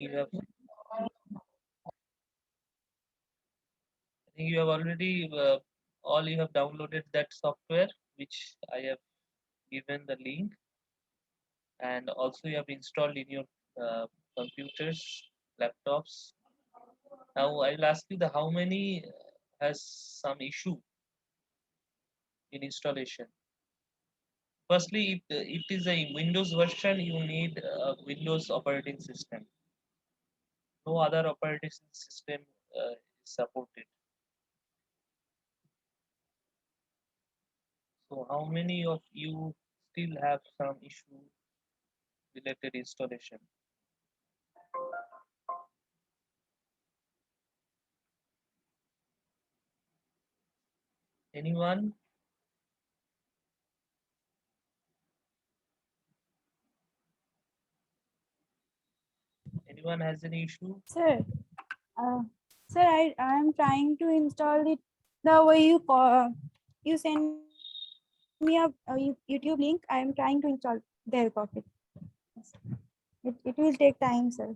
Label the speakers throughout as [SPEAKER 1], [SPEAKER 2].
[SPEAKER 1] You have, I think you have already all you have downloaded that software which I have given the link, and also you have installed in your uh, computers, laptops. Now I will ask you the how many has some issue in installation. Firstly, if it is a Windows version, you need a Windows operating system. No other operating system is supported. So how many of you still have some issue related installation? Anyone? Anyone has any issue?
[SPEAKER 2] Sir, uh, sir, I am trying to install it the way you send me a YouTube link. I am trying to install the help of it. It will take time, sir.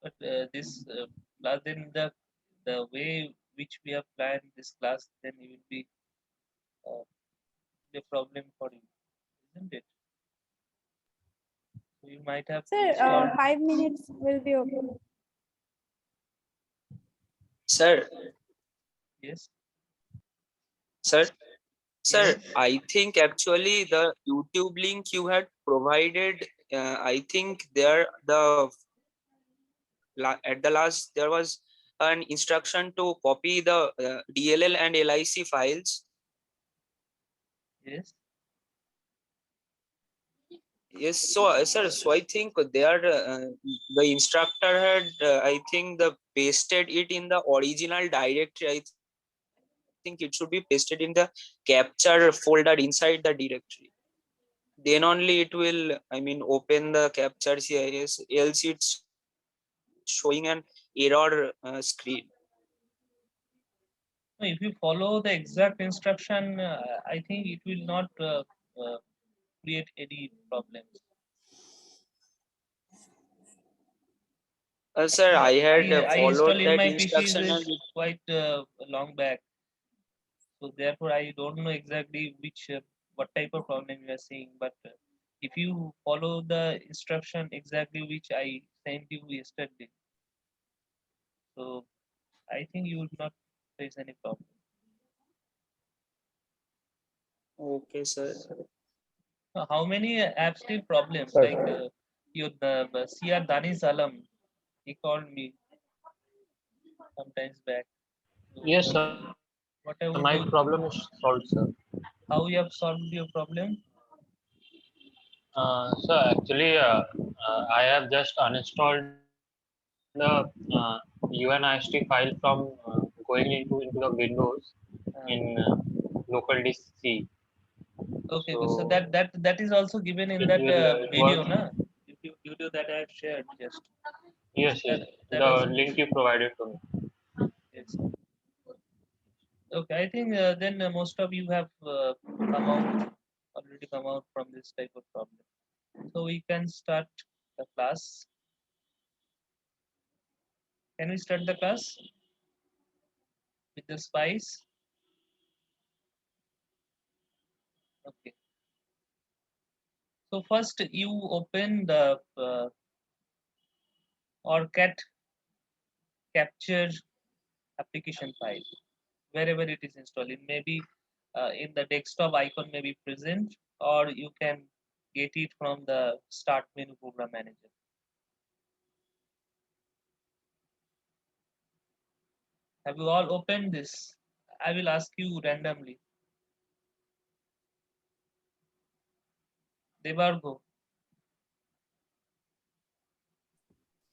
[SPEAKER 1] But this then the way which we have planned this class, then it will be uh, a problem for you, isn't it? So you might have
[SPEAKER 2] Sir,
[SPEAKER 1] installed.
[SPEAKER 2] 5 minutes will be okay.
[SPEAKER 3] Sir,
[SPEAKER 1] Yes,
[SPEAKER 3] sir, sir,
[SPEAKER 1] yes,
[SPEAKER 3] I think actually the YouTube link you had provided, I think there at the last there was an instruction to copy the DLL and LIC files.
[SPEAKER 1] yes.
[SPEAKER 3] Yes, so sir, so I think there the instructor had I think the pasted it in the original directory. I think it should be pasted in the capture folder inside the directory. Then only it will, I mean, open the capture CIS, else it's showing an error screen.
[SPEAKER 1] No, if you follow the exact instruction, I think it will not create any problems.
[SPEAKER 3] Sir,
[SPEAKER 1] Actually,
[SPEAKER 3] I had
[SPEAKER 1] I installed
[SPEAKER 3] followed
[SPEAKER 1] in
[SPEAKER 3] that
[SPEAKER 1] my PC
[SPEAKER 3] instruction and
[SPEAKER 1] is quite long back, so therefore I don't know exactly which what type of problem you are seeing. But if you follow the instruction exactly which I sent you yesterday, so I think you would not face any problem.
[SPEAKER 3] okay, sir.
[SPEAKER 1] How many apps still problems
[SPEAKER 4] Sir,
[SPEAKER 1] like your CR Danish Alam? He called me sometimes back. So
[SPEAKER 4] yes, sir. My
[SPEAKER 1] what I
[SPEAKER 4] problem is
[SPEAKER 1] would do?
[SPEAKER 4] solved, sir.
[SPEAKER 1] How you have solved your problem?
[SPEAKER 4] I have just uninstalled the UNIST file from going into the Windows
[SPEAKER 1] Uh,
[SPEAKER 4] in local disk C.
[SPEAKER 1] okay, so
[SPEAKER 4] So
[SPEAKER 1] that is also given in
[SPEAKER 4] it
[SPEAKER 1] that
[SPEAKER 4] will it
[SPEAKER 1] video,
[SPEAKER 4] works.
[SPEAKER 1] na? YouTube video that I have shared just
[SPEAKER 4] Yes, yes.
[SPEAKER 1] that
[SPEAKER 4] The
[SPEAKER 1] also
[SPEAKER 4] link
[SPEAKER 1] given.
[SPEAKER 4] you provided to me.
[SPEAKER 1] Yes. Okay, I think then most of you have already come out from this type of problem. So we can start the class. Can we start the class with the spice? Okay. So first you open the ORCAT capture application file wherever it is installed. It may be in the desktop icon may be present, or you can get it from the start menu program manager. Have you all opened this? I will ask you randomly. Debargo,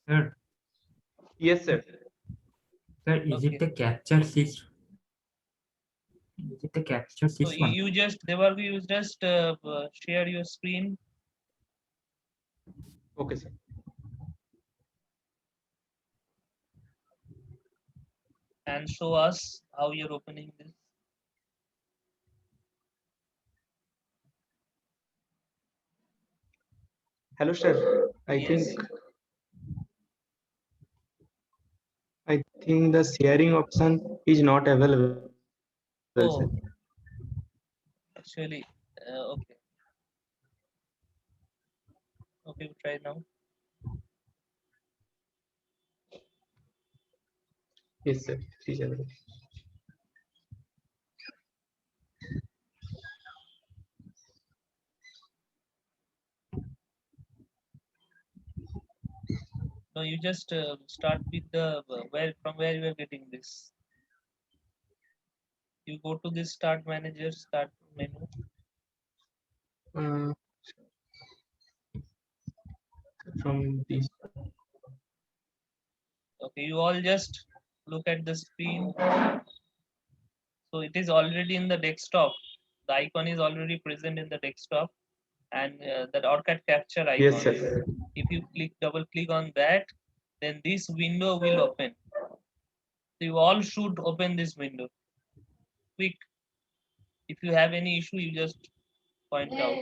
[SPEAKER 5] Sir,
[SPEAKER 6] Yes, sir.
[SPEAKER 5] sir, is it
[SPEAKER 1] okay.
[SPEAKER 5] the capture sys? Is it the capture
[SPEAKER 1] So
[SPEAKER 5] sys one?
[SPEAKER 1] you just Debargo, you just share your screen
[SPEAKER 6] Okay, sir.
[SPEAKER 1] and show us how you're opening this.
[SPEAKER 6] Hello, sir.
[SPEAKER 1] Yes.
[SPEAKER 6] I think the sharing option is not available, sir.
[SPEAKER 1] Oh, actually, okay. Okay, try now.
[SPEAKER 6] Yes, sir. It is available.
[SPEAKER 1] No, you just start with the where from where you are getting this. You go to this start manager, start menu.
[SPEAKER 6] Uh, from this.
[SPEAKER 1] Okay, you all just look at the screen. So it is already in the desktop. The icon is already present in the desktop, and that OrCAD capture icon.
[SPEAKER 6] Yes, sir.
[SPEAKER 1] If you double click on that, then this window will open. So you all should open this window. Quick. If you have any issue, you just point out.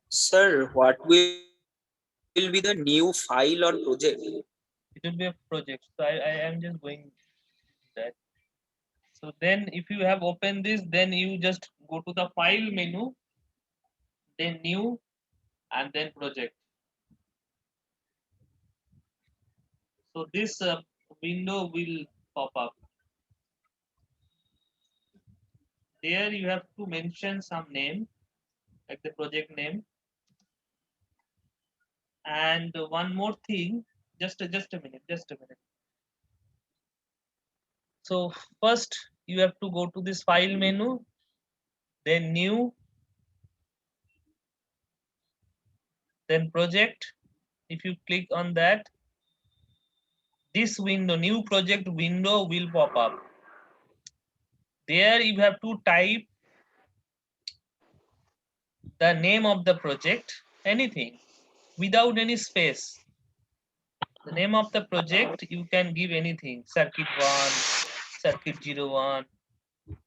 [SPEAKER 3] Sir, what will be the new file or project?
[SPEAKER 1] It will be a project. So I am just going that. So then if you have opened this, then you just go to the file menu, then new, and then project. So this window will pop up. There you have to mention some name, like the project name. And one more thing, just a minute. So first you have to go to this file menu, then new, then project. If you click on that, this window, new project window will pop up. There you have to type the name of the project, anything, without any space. The name of the project, you can give anything, circuit 1, circuit 01,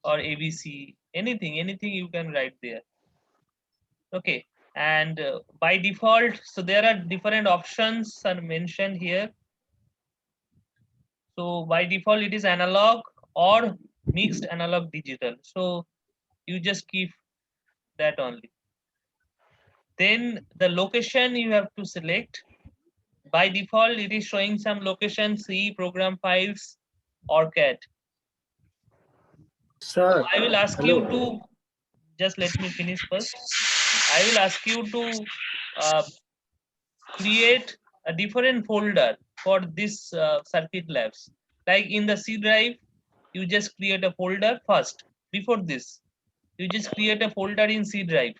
[SPEAKER 1] or ABC, anything you can write there. Okay, and by default, so there are different options are mentioned here. So by default, it is analog or mixed analog digital. So you just keep that only. Then the location you have to select. By default, it is showing some location, C, program files, or CAD.
[SPEAKER 7] Sir,
[SPEAKER 1] I will ask
[SPEAKER 7] hello.
[SPEAKER 1] you to, just let me finish first. I will ask you to create a different folder for this circuit labs. Like in the C drive, you just create a folder first. Before this, you just create a folder in C drive.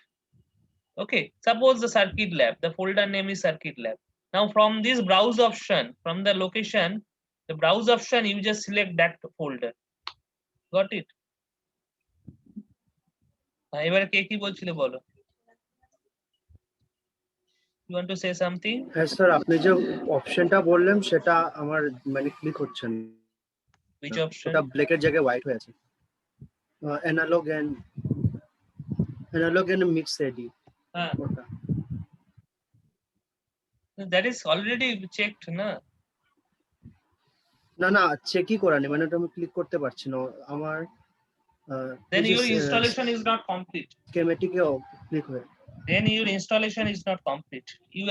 [SPEAKER 1] Okay, suppose the circuit lab, the folder name is circuit lab. Now from this browse option, from the location, the browse option, you just select that folder. Got it? এবারে কে কি বলছিলে বলো? You want to say something?
[SPEAKER 7] হ্যাঁ sir, আপনি যে অপশনটা বললেন সেটা আমার মানে ক্লিক হচ্ছে না।
[SPEAKER 1] Which option?
[SPEAKER 7] ওটা ব্ল্যাকের জায়গায় হোয়াইট হয়ে আছে। অ্যানালগ এন্ড মিক্স এডি।
[SPEAKER 1] হ্যাঁ,
[SPEAKER 7] ওটা
[SPEAKER 1] that is already checked না?
[SPEAKER 7] না চেকই করা নেই, মানে ওটা আমি ক্লিক করতে পারছি না আমার।
[SPEAKER 1] Then your installation is not complete.
[SPEAKER 7] স্কেমেটিকে ক্লিক হয়ে
[SPEAKER 1] Then your installation is not complete. You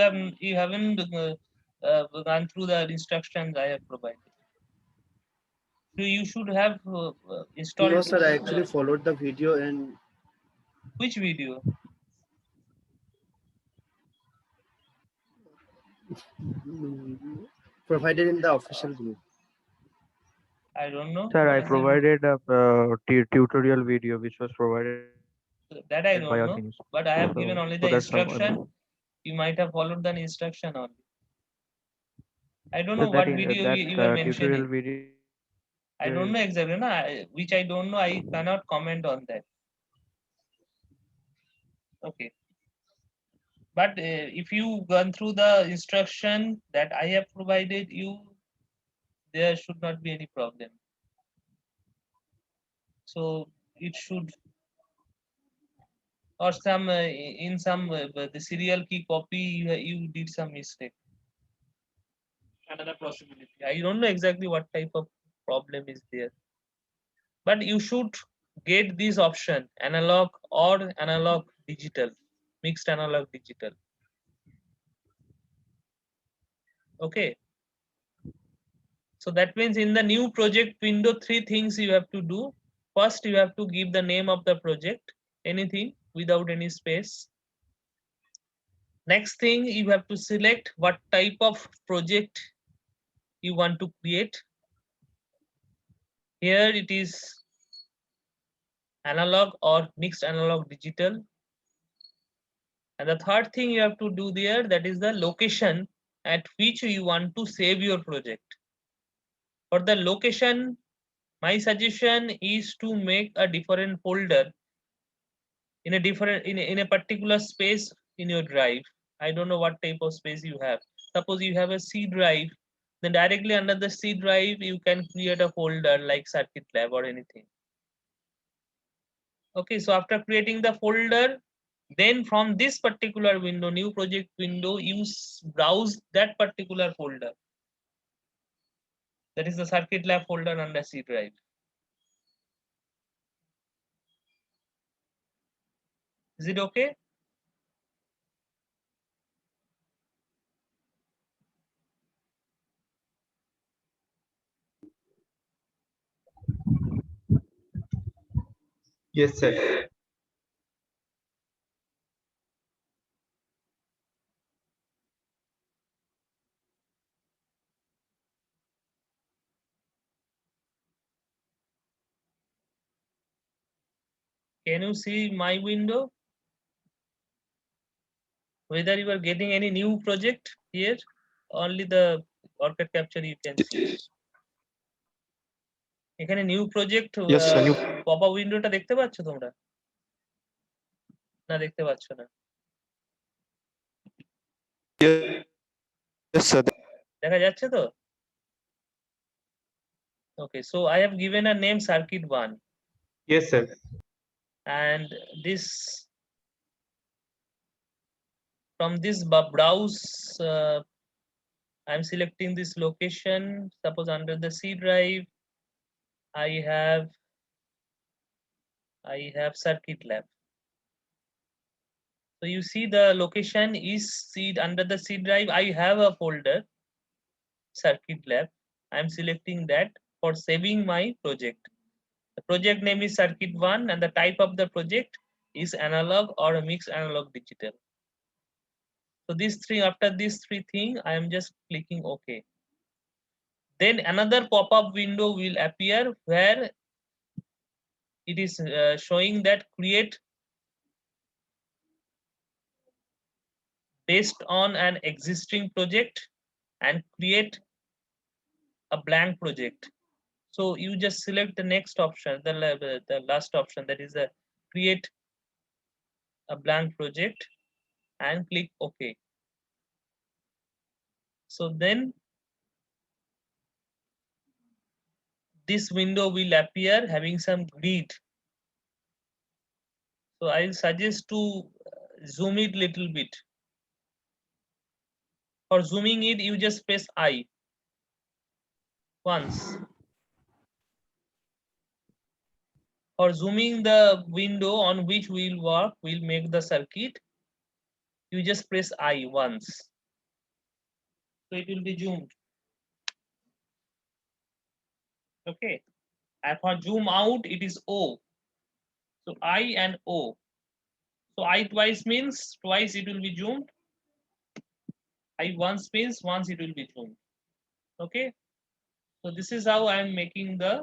[SPEAKER 1] haven't gone through the instructions I have provided. So you should have installed.
[SPEAKER 7] No sir, I actually followed the video and
[SPEAKER 1] Which video?
[SPEAKER 7] provided in the official group.
[SPEAKER 1] I don't know.
[SPEAKER 8] Sir,
[SPEAKER 1] What
[SPEAKER 8] I
[SPEAKER 1] is the-
[SPEAKER 8] provided a tutorial video which was provided
[SPEAKER 1] that I
[SPEAKER 8] by
[SPEAKER 1] don't
[SPEAKER 8] our
[SPEAKER 1] know,
[SPEAKER 8] teams.
[SPEAKER 1] but I have
[SPEAKER 8] So-
[SPEAKER 1] given only
[SPEAKER 8] so
[SPEAKER 1] the
[SPEAKER 8] that's someone-
[SPEAKER 1] instruction. You might have followed the instruction only. I don't
[SPEAKER 8] So
[SPEAKER 1] know what video
[SPEAKER 8] that
[SPEAKER 1] you are
[SPEAKER 8] tutorial
[SPEAKER 1] mentioning.
[SPEAKER 8] video.
[SPEAKER 1] I don't know exactly, no, which I don't know. I cannot comment on that. Okay. But if you gone through the instruction that I have provided you, there should not be any problem. So it should, or some in some the serial key copy you did some mistake. Another possibility. I don't know exactly what type of problem is there, but you should get this option: analog or analog digital, mixed analog digital. Okay. So that means in the new project window, 3 things you have to do. First, you have to give the name of the project, anything without any space. Next thing, you have to select what type of project you want to create. Here it is analog or mixed analog digital. And the third thing you have to do there, that is the location at which you want to save your project. For the location, my suggestion is to make a different folder in a different in a particular space in your drive. I don't know what type of space you have. Suppose you have a C drive, then directly under the C drive you can create a folder like circuit lab or anything. Okay, so after creating the folder, then from this particular window, new project window, you browse that particular folder. That is the circuit lab folder under C drive. Is it okay?
[SPEAKER 6] Yes, sir.
[SPEAKER 1] Can you see my window? Whether you are getting any new project here, only the OrCAD capture you can see. এখানে new project
[SPEAKER 6] Yes, sir.
[SPEAKER 1] Pop up উইন্ডোটা দেখতে পাচ্ছ তোমরা? না দেখতে পাচ্ছ না?
[SPEAKER 6] Yes, sir.
[SPEAKER 1] দেখা যাচ্ছে তো? Okay, so I have given a name circuit 1,
[SPEAKER 6] Yes, sir.
[SPEAKER 1] and this from this browse I'm selecting this location. Suppose under the C drive I have circuit lab. So you see the location is under the C drive. I have a folder circuit lab. I'm selecting that for saving my project. The project name is circuit 1 and the type of the project is analog or a mixed analog digital. So after these 3 things, I am just clicking OK. Then another pop-up window will appear where it is showing that create based on an existing project and create a blank project. So you just select the next option, the last option, that is the create a blank project, and click OK. So then this window will appear having some grid. So I suggest to zoom it little bit. For zooming it, you just press I once. For zooming the window on which we'll work, we'll make the circuit, you just press I once. So it will be zoomed. Okay. And for zoom out, it is O. So I and O. So I twice means twice it will be zoomed. I once means once it will be zoomed. Okay. So this is how I am making the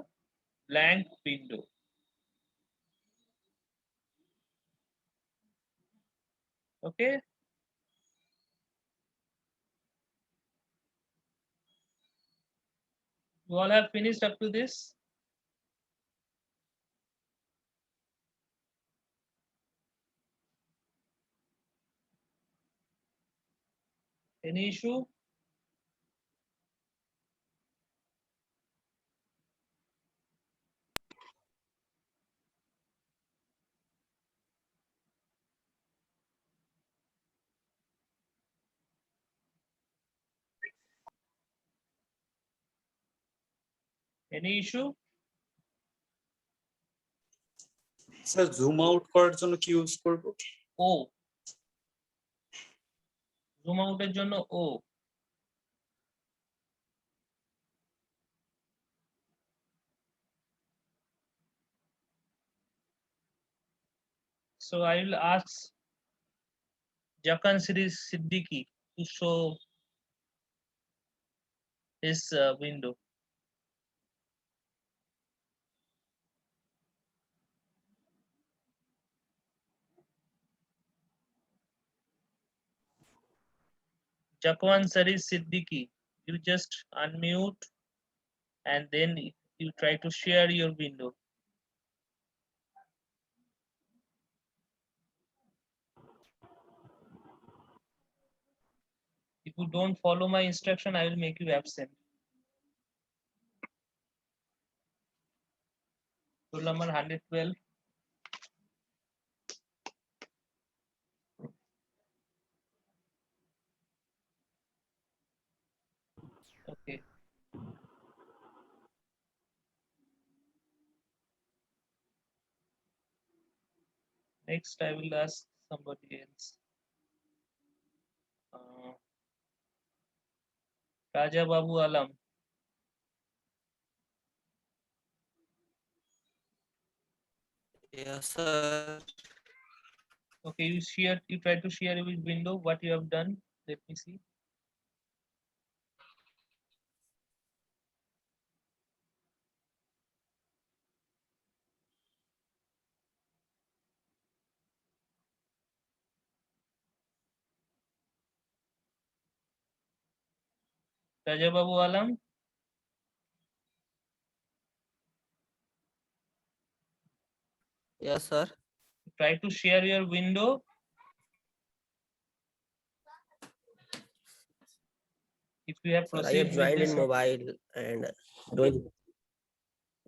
[SPEAKER 1] blank window. Okay. You all have finished up to this? Any issue? Any issue?
[SPEAKER 9] Sir zoom out করার জন্য কি use করব?
[SPEAKER 1] O. Zoom আউটের জন্য O. So I will ask Jakan Sri Siddiqui to show his window. Jakwan Sari Siddiqui, you just unmute and then you try to share your window. If you don't follow my instruction, I will make you absent. Roll number 112. Okay. Next, I will ask somebody else. Raja Babu Alam.
[SPEAKER 10] Yes, sir.
[SPEAKER 1] Okay, you try to share your window, what you have done. Let me see. Raja Babu Alam.
[SPEAKER 10] Yes, sir.
[SPEAKER 1] Try to share your window. If you have
[SPEAKER 10] Sir, I
[SPEAKER 1] proceed
[SPEAKER 10] have
[SPEAKER 1] with
[SPEAKER 10] joined
[SPEAKER 1] this,
[SPEAKER 10] in mobile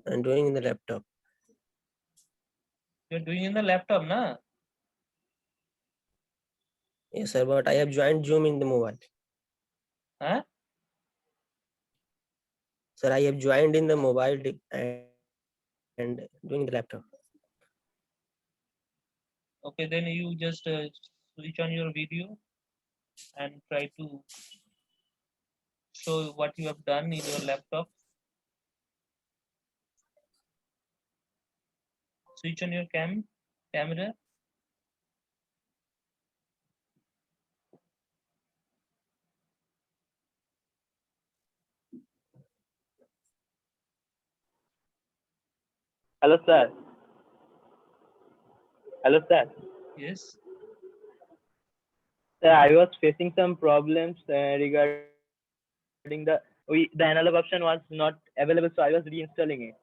[SPEAKER 10] and doing in the laptop.
[SPEAKER 1] you're doing in the laptop, na?
[SPEAKER 10] Yes, sir, but I have joined Zoom in the mobile.
[SPEAKER 1] Huh?
[SPEAKER 10] Sir, I have joined in the mobile and doing the laptop.
[SPEAKER 1] Okay, then you just switch on your video and try to show what you have done in your laptop. Switch on your camera.
[SPEAKER 11] Hello, sir. Hello, sir.
[SPEAKER 1] Yes.
[SPEAKER 11] Sir, I was facing some problems regarding the analog option was not available, so I was reinstalling it.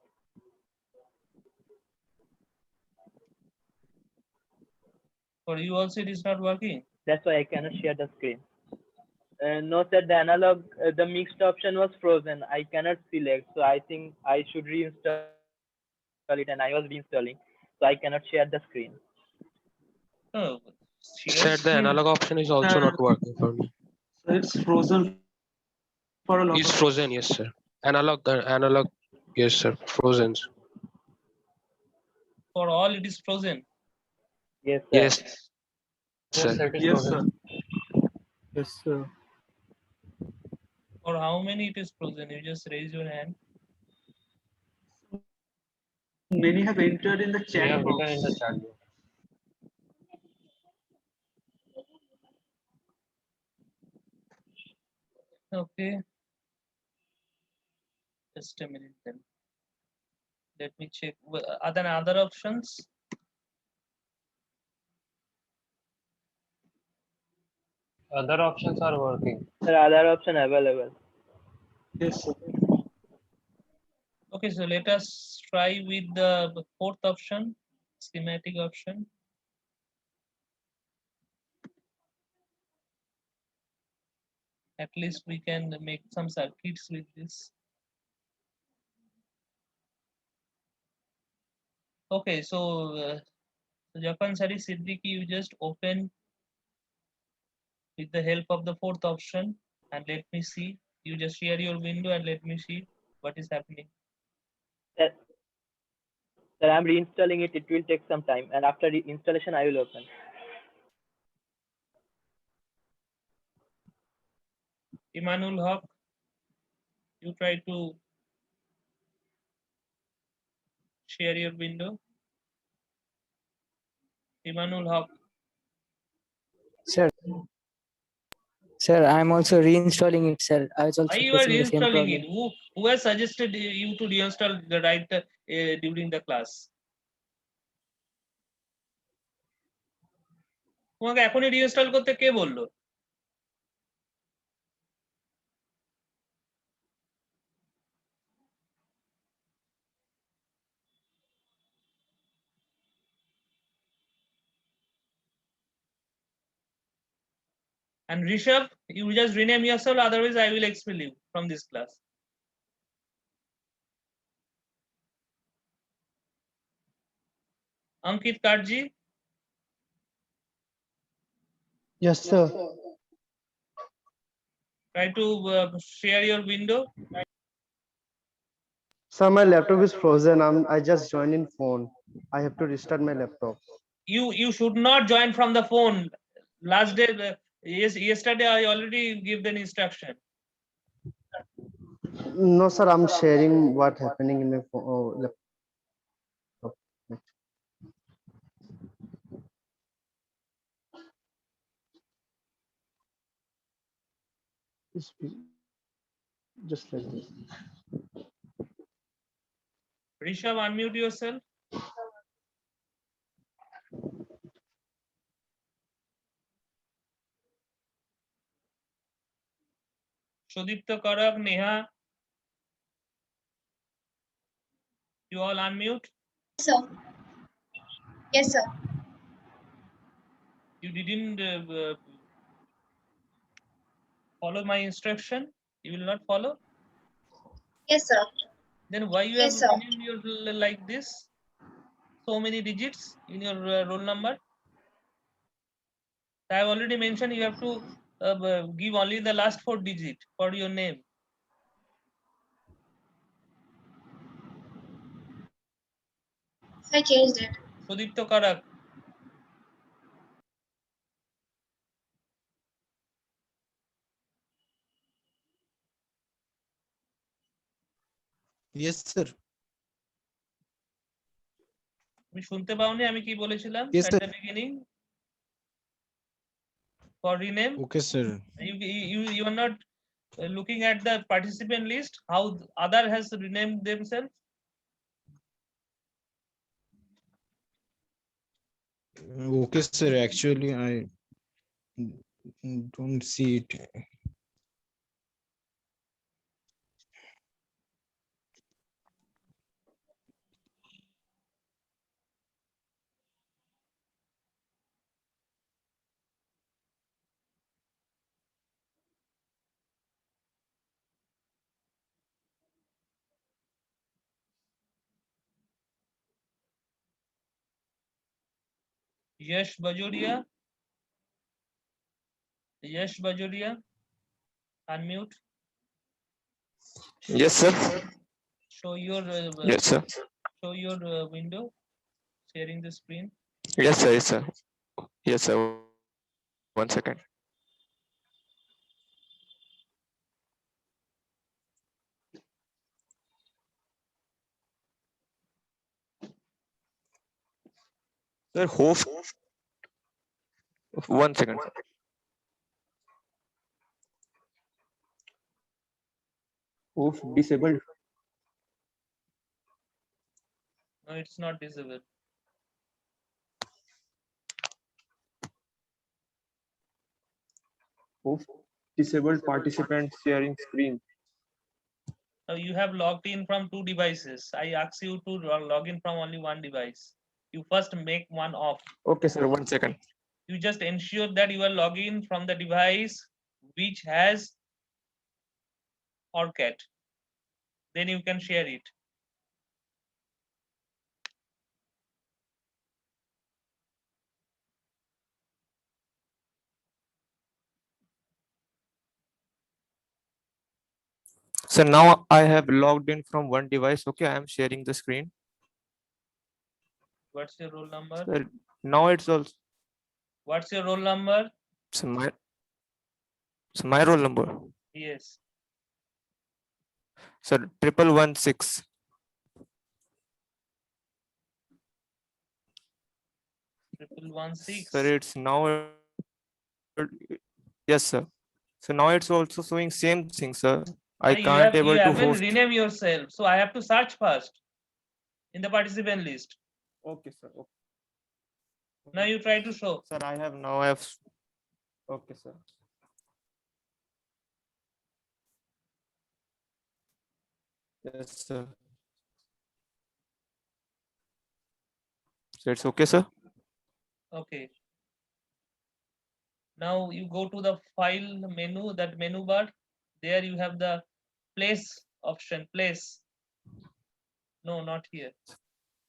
[SPEAKER 1] For you also it is not working.
[SPEAKER 11] That's why I cannot share the screen. No, sir, the analog, the mixed option was frozen. I cannot select, so I think I should reinstall it, and I was reinstalling, so I cannot share the screen.
[SPEAKER 1] No,
[SPEAKER 8] Said the analog option is also not working for me.
[SPEAKER 9] It's frozen for a lot
[SPEAKER 8] It's
[SPEAKER 9] of
[SPEAKER 8] frozen, yes, sir. Analog, yes, sir. Frozen.
[SPEAKER 1] For all it is frozen.
[SPEAKER 11] Yes, sir.
[SPEAKER 8] Yes,
[SPEAKER 4] Yes,
[SPEAKER 8] sir.
[SPEAKER 4] it is
[SPEAKER 9] Yes,
[SPEAKER 4] frozen.
[SPEAKER 9] sir.
[SPEAKER 7] Yes, sir.
[SPEAKER 1] For how many it is frozen? You just raise your hand.
[SPEAKER 9] Many have entered in the
[SPEAKER 4] We
[SPEAKER 9] chat
[SPEAKER 4] have written
[SPEAKER 9] box.
[SPEAKER 4] in the chat box.
[SPEAKER 1] Okay. Just a minute then. Let me check. Are there other options?
[SPEAKER 4] Other options are working.
[SPEAKER 11] Sir, other option available.
[SPEAKER 9] Yes, sir.
[SPEAKER 1] Okay, so let us try with the fourth option, schematic option. At least we can make some circuits with this. Okay, so Japan Sari Siddiqui, you just open with the help of the fourth option and let me see. You just share your window and let me see what is happening.
[SPEAKER 11] Sir, I'm reinstalling it. It will take some time, and after the installation, I will open.
[SPEAKER 1] Imanul Haq, you try to share your window. Imanul Haq.
[SPEAKER 5] Sir, I'm also reinstalling it, sir. I was also
[SPEAKER 1] Why you are
[SPEAKER 5] facing the same
[SPEAKER 1] reinstalling
[SPEAKER 5] problem.
[SPEAKER 1] it? Who has suggested you to reinstall the right during the class? তোমাকে এখনই reinstall করতে কে বললো? And Rishabh, you just rename yourself, otherwise I will expel you from this class. Ankit Karji,
[SPEAKER 7] Yes, sir.
[SPEAKER 1] try to share your window.
[SPEAKER 7] Sir, my laptop is frozen. I just joined in phone. I have to restart my laptop.
[SPEAKER 1] You should not join from the phone. Last day, yesterday I already give the instruction.
[SPEAKER 7] No, sir, I'm sharing what happening in my laptop. Just like this.
[SPEAKER 1] Rishabh, unmute yourself. Sudipta Karak, Neha, you all unmute.
[SPEAKER 12] Sir. Yes, sir.
[SPEAKER 1] You didn't follow my instruction. You will not follow.
[SPEAKER 12] Yes, sir.
[SPEAKER 1] Then why you
[SPEAKER 12] Yes,
[SPEAKER 1] have
[SPEAKER 12] sir.
[SPEAKER 1] renamed your like this? So many digits in your roll number. I have already mentioned you have to give only the last 4 digits for your name.
[SPEAKER 12] I changed it.
[SPEAKER 1] Sudipta Karak.
[SPEAKER 13] Yes, sir.
[SPEAKER 1] তুমি শুনতে পাওনি আমি কি বলেছিলাম
[SPEAKER 13] Yes,
[SPEAKER 1] at
[SPEAKER 13] sir.
[SPEAKER 1] the beginning? For rename.
[SPEAKER 13] Okay, sir.
[SPEAKER 1] You are not looking at the participant list, how other has renamed themselves.
[SPEAKER 13] Okay, sir. Actually, I don't see it.
[SPEAKER 1] Yash Bajoria. Yash Bajoria. Unmute.
[SPEAKER 14] Yes, sir.
[SPEAKER 1] Show your
[SPEAKER 14] Yes, sir.
[SPEAKER 1] show your window. Sharing the screen.
[SPEAKER 14] Yes, sir. Yes, sir. Yes, sir. 1 second. Sir, hope. 1 second. Hope disabled.
[SPEAKER 1] No, it's not disabled.
[SPEAKER 14] Hope disabled participant sharing screen.
[SPEAKER 1] Now you have logged in from 2 devices. I ask you to log in from only 1 device. You first make one off.
[SPEAKER 14] Okay, sir. 1 second.
[SPEAKER 1] You just ensure that you are logging from the device which has OrCat. Then you can share it.
[SPEAKER 14] So now I have logged in from one device. Okay, I am sharing the screen.
[SPEAKER 1] What's your roll number?
[SPEAKER 14] Sir, now it's also
[SPEAKER 1] What's your roll number?
[SPEAKER 14] so my roll number.
[SPEAKER 1] Yes.
[SPEAKER 14] Sir, 1116.
[SPEAKER 1] 1116.
[SPEAKER 14] Sir, it's now. Yes, sir. So now it's also showing same thing, sir. I
[SPEAKER 1] You
[SPEAKER 14] can't able to
[SPEAKER 1] haven't
[SPEAKER 14] host.
[SPEAKER 1] rename yourself, so I have to search first in the participant list.
[SPEAKER 14] Okay, sir. Okay.
[SPEAKER 1] Now you try to show.
[SPEAKER 14] Sir, I have now I have. Okay, sir. Yes, sir. So it's okay, sir.
[SPEAKER 1] Okay. Now you go to the file menu, that menu bar. There you have the place option. Place. No, not here.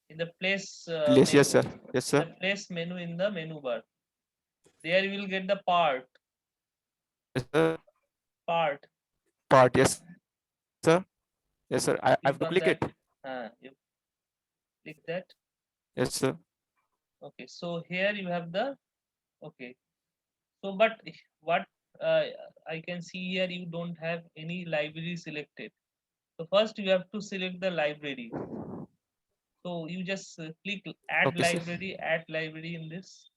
[SPEAKER 1] In the place.
[SPEAKER 14] Please, yes,
[SPEAKER 1] menu.
[SPEAKER 14] sir. Yes, sir.
[SPEAKER 1] The place menu in the menu bar. There you will get the part.
[SPEAKER 14] Yes, sir.
[SPEAKER 1] Part.
[SPEAKER 14] Part, yes, sir. Yes, sir. I have to
[SPEAKER 1] on
[SPEAKER 14] click
[SPEAKER 1] that.
[SPEAKER 14] it.
[SPEAKER 1] You click that.
[SPEAKER 14] Yes, sir.
[SPEAKER 1] Okay, so here you have the. Okay. So, but what I can see here, you don't have any library selected. So first you have to select the library. So you just click add
[SPEAKER 14] Okay, sir.
[SPEAKER 1] library in this.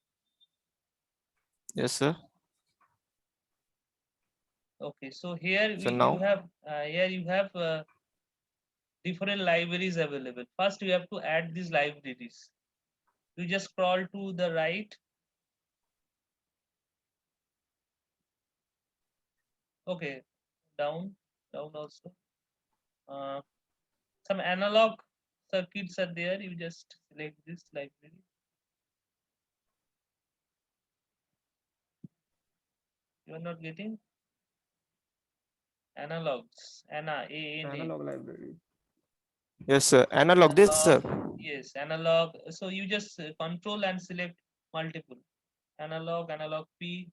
[SPEAKER 14] Yes, sir.
[SPEAKER 1] Okay, so here
[SPEAKER 14] So
[SPEAKER 1] you
[SPEAKER 14] now,
[SPEAKER 1] have different libraries available. First you have to add these libraries. You just scroll to the right. Okay, down also. Some analog circuits are there. You just select this library. You are not getting analogs.
[SPEAKER 14] analog library. Yes, sir. Analog this, sir.
[SPEAKER 1] Yes, analog. So you just control and select multiple. Analog P.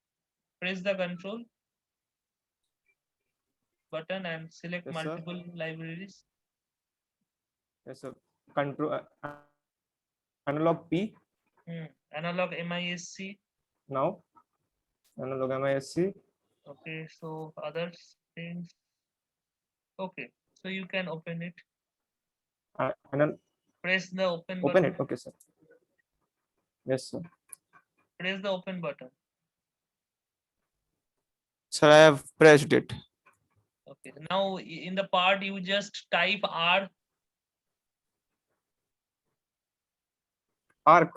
[SPEAKER 1] Press the control button and select
[SPEAKER 14] Yes, sir.
[SPEAKER 1] multiple libraries.
[SPEAKER 14] Yes, sir. Control analog P.
[SPEAKER 1] Analog MISC.
[SPEAKER 14] Now, analog MISC.
[SPEAKER 1] Okay, so other things. Okay, so you can open it. Press the open
[SPEAKER 14] Open
[SPEAKER 1] button.
[SPEAKER 14] it. Okay, sir. Yes, sir.
[SPEAKER 1] Press the open button.
[SPEAKER 14] Sir, I have pressed it.
[SPEAKER 1] Okay, now in the part you just type R.
[SPEAKER 14] Arc.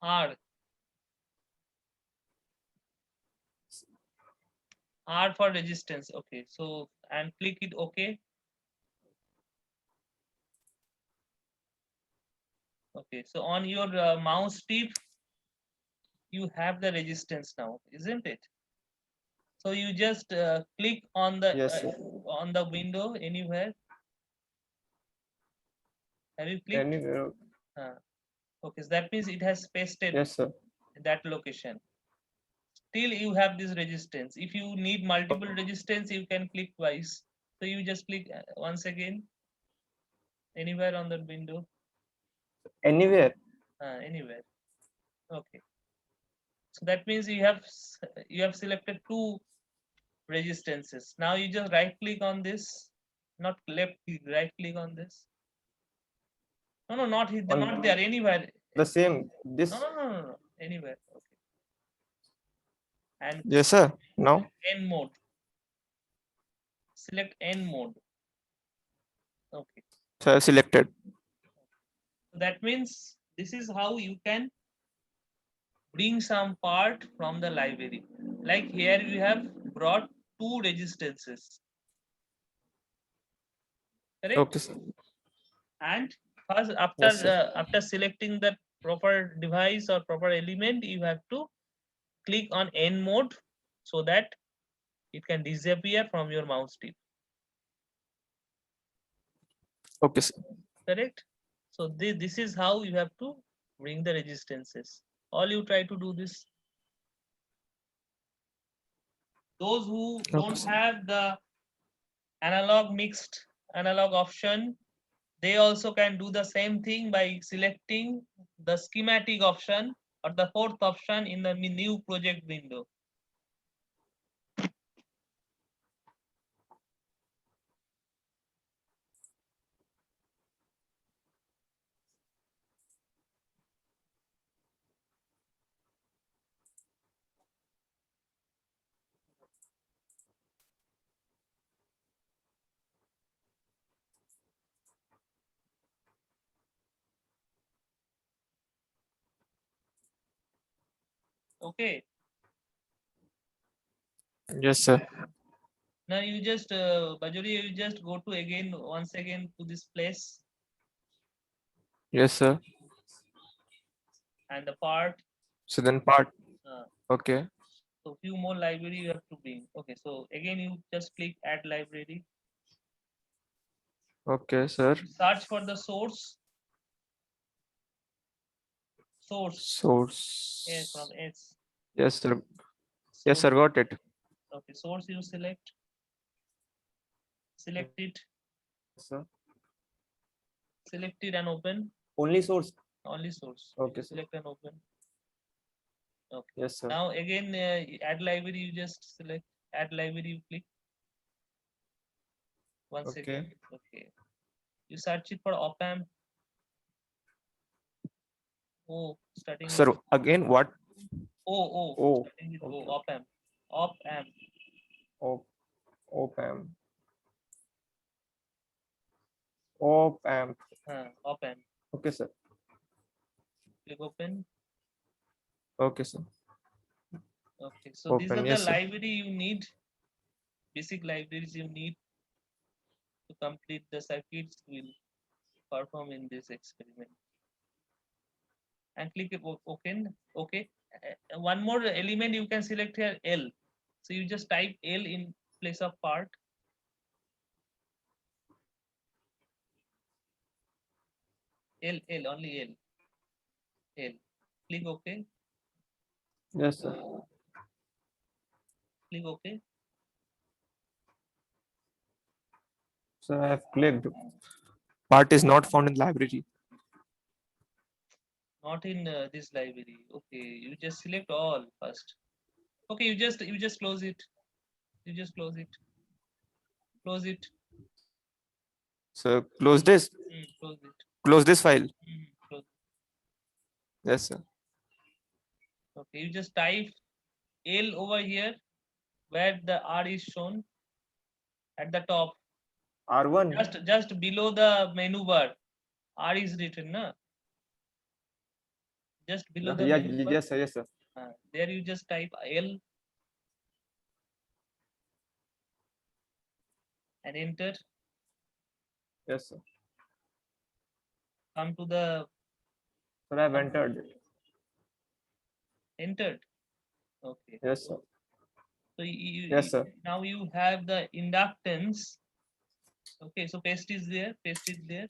[SPEAKER 1] R for resistance. Okay, so and click it OK. Okay, so on your mouse tip, you have the resistance now, isn't it? So you just click on the
[SPEAKER 14] Yes, sir.
[SPEAKER 1] on the window anywhere. Have you clicked?
[SPEAKER 14] Anywhere.
[SPEAKER 1] Okay, so that means it has pasted
[SPEAKER 14] Yes, sir.
[SPEAKER 1] that location. Still you have this resistance. If you need multiple resistance, you can click twice. So you just click once again anywhere on the window.
[SPEAKER 14] Anywhere.
[SPEAKER 1] Anywhere. Okay. So that means you have selected two resistances. Now you just right click on this, not left click, right click on this. No, not here, not there, anywhere.
[SPEAKER 14] The same. This.
[SPEAKER 1] No. Anywhere. Okay. And
[SPEAKER 14] Yes, sir. Now.
[SPEAKER 1] N mode. Select N mode. Okay.
[SPEAKER 14] Sir, selected.
[SPEAKER 1] So that means this is how you can bring some part from the library. Like here you have brought two resistances. Correct?
[SPEAKER 14] Okay, sir.
[SPEAKER 1] And first after selecting the proper device or proper element, you have to click on N mode so that it can disappear from your mouse tip.
[SPEAKER 14] Okay, sir.
[SPEAKER 1] Correct? So this is how you have to bring the resistances. All you try to do this. Those who
[SPEAKER 14] Okay,
[SPEAKER 1] don't
[SPEAKER 14] sir.
[SPEAKER 1] have the analog mixed analog option, they also can do the same thing by selecting the schematic option or the fourth option in the new project window. Okay.
[SPEAKER 14] Yes, sir.
[SPEAKER 1] Now you just Bajori, you just go to again once again to this place
[SPEAKER 14] Yes, sir.
[SPEAKER 1] and the part.
[SPEAKER 14] So then part.
[SPEAKER 1] Uh,
[SPEAKER 14] Okay.
[SPEAKER 1] so few more library you have to bring. Okay, so again you just click add library.
[SPEAKER 14] Okay, sir.
[SPEAKER 1] Search for the source. Source.
[SPEAKER 14] Source.
[SPEAKER 1] Yes, from S.
[SPEAKER 14] Yes, sir. Yes, sir. Got it.
[SPEAKER 1] Okay, source you select. Select it.
[SPEAKER 14] Sir.
[SPEAKER 1] Select it and open.
[SPEAKER 14] Only source.
[SPEAKER 1] Only source.
[SPEAKER 14] Okay, sir.
[SPEAKER 1] Select and open. Okay.
[SPEAKER 14] Yes, sir.
[SPEAKER 1] Now again add library you just select add library you click. Once
[SPEAKER 14] Okay.
[SPEAKER 1] again. Okay. You search it for op-amp. Oh, starting
[SPEAKER 14] Sir,
[SPEAKER 1] with
[SPEAKER 14] again, what?
[SPEAKER 1] O. Starting with O.
[SPEAKER 14] Okay.
[SPEAKER 1] Op-amp. Op-amp.
[SPEAKER 14] Op-amp. Op-amp.
[SPEAKER 1] Op-amp.
[SPEAKER 14] Okay, sir.
[SPEAKER 1] Click open.
[SPEAKER 14] Okay, sir.
[SPEAKER 1] Okay. So these
[SPEAKER 14] Open.
[SPEAKER 1] are the
[SPEAKER 14] Yes, sir.
[SPEAKER 1] library you need. Basic libraries you need to complete the circuits will perform in this experiment. And click open. Okay. One more element you can select here L. So you just type L in place of part. L only L. L. Click OK.
[SPEAKER 14] Yes, sir.
[SPEAKER 1] Click OK.
[SPEAKER 14] So I have clicked. Part is not found in library.
[SPEAKER 1] Not in this library. Okay, you just select all first. Okay, you just close it. You just close it. Close it.
[SPEAKER 14] So close this.
[SPEAKER 1] Close it.
[SPEAKER 14] Close this file.
[SPEAKER 1] Close.
[SPEAKER 14] Yes, sir.
[SPEAKER 1] Okay, you just type L over here where the R is shown at the top.
[SPEAKER 14] R1.
[SPEAKER 1] Just below the menu bar. R is written, na? Just below the
[SPEAKER 14] Yeah,
[SPEAKER 1] menu bar.
[SPEAKER 14] yes, sir. Yes, sir.
[SPEAKER 1] There you just type L and enter.
[SPEAKER 14] Yes, sir.
[SPEAKER 1] Come to the.
[SPEAKER 14] Sir, I've entered.
[SPEAKER 1] Entered. Okay.
[SPEAKER 14] Yes, sir.
[SPEAKER 1] So
[SPEAKER 14] Yes, sir.
[SPEAKER 1] now you have the inductance. Okay, so paste is there. Paste is there.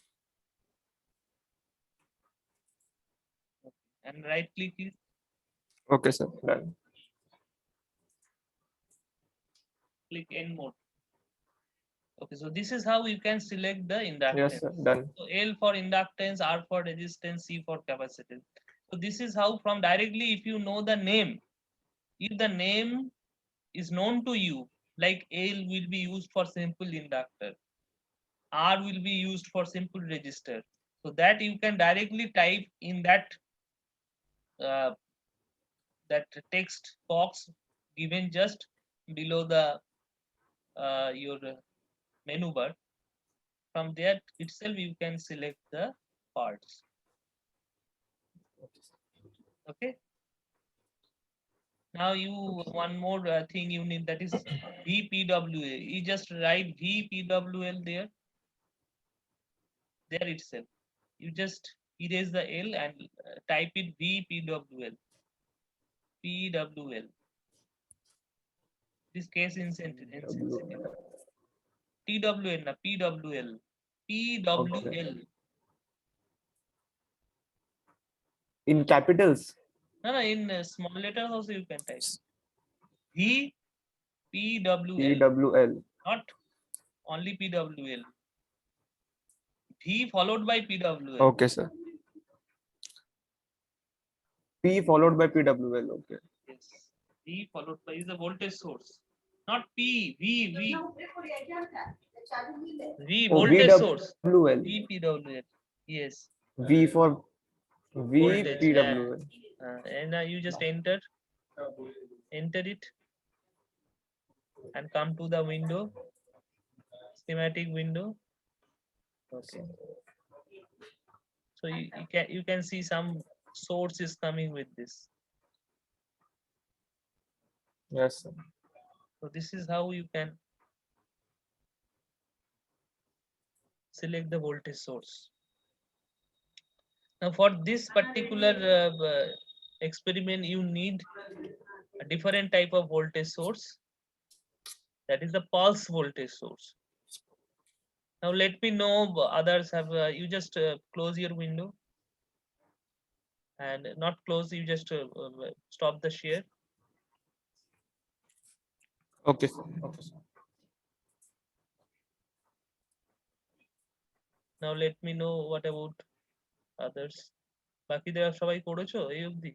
[SPEAKER 1] Okay. And right click it.
[SPEAKER 14] Okay, sir. Done.
[SPEAKER 1] Click end mode. Okay, so this is how you can select the inductance.
[SPEAKER 14] Yes, sir. Done.
[SPEAKER 1] So L for inductance, R for resistance, C for capacitance. So this is how from directly if you know the name, if the name is known to you, like L will be used for simple inductor, R will be used for simple resistor. So that you can directly type in that that text box given just below the your menu bar. From there itself you can select the parts. Okay. Now you one more thing you need, that is VPWA. You just write VPWL there. There itself. You just erase the L and type it VPWL. PWL. This case insensitive. TWL na PWL. PWL.
[SPEAKER 14] In capitals.
[SPEAKER 1] No, no, in small letters also you can type. V PWL.
[SPEAKER 14] PWL.
[SPEAKER 1] Not only PWL. V followed by PWL.
[SPEAKER 14] Okay, sir. P followed by PWL. Okay.
[SPEAKER 1] Yes. V followed by is the voltage source. Not P. V. V
[SPEAKER 14] Oh,
[SPEAKER 1] voltage source.
[SPEAKER 14] VWL.
[SPEAKER 1] V PWL. Yes.
[SPEAKER 14] V for
[SPEAKER 1] Voltage,
[SPEAKER 14] VPWL.
[SPEAKER 1] And you just enter it and come to the window, schematic window. Okay. So you can see some source is coming with this.
[SPEAKER 14] Yes, sir.
[SPEAKER 1] So this is how you can select the voltage source. Now for this particular experiment, you need a different type of voltage source. That is the pulse voltage source. Now let me know others have, you just close your window and not close, you just stop the share.
[SPEAKER 14] Okay, sir. Okay, sir.
[SPEAKER 1] Now let me know what about others. বাকিদের সবাই করেছো এই অবধি?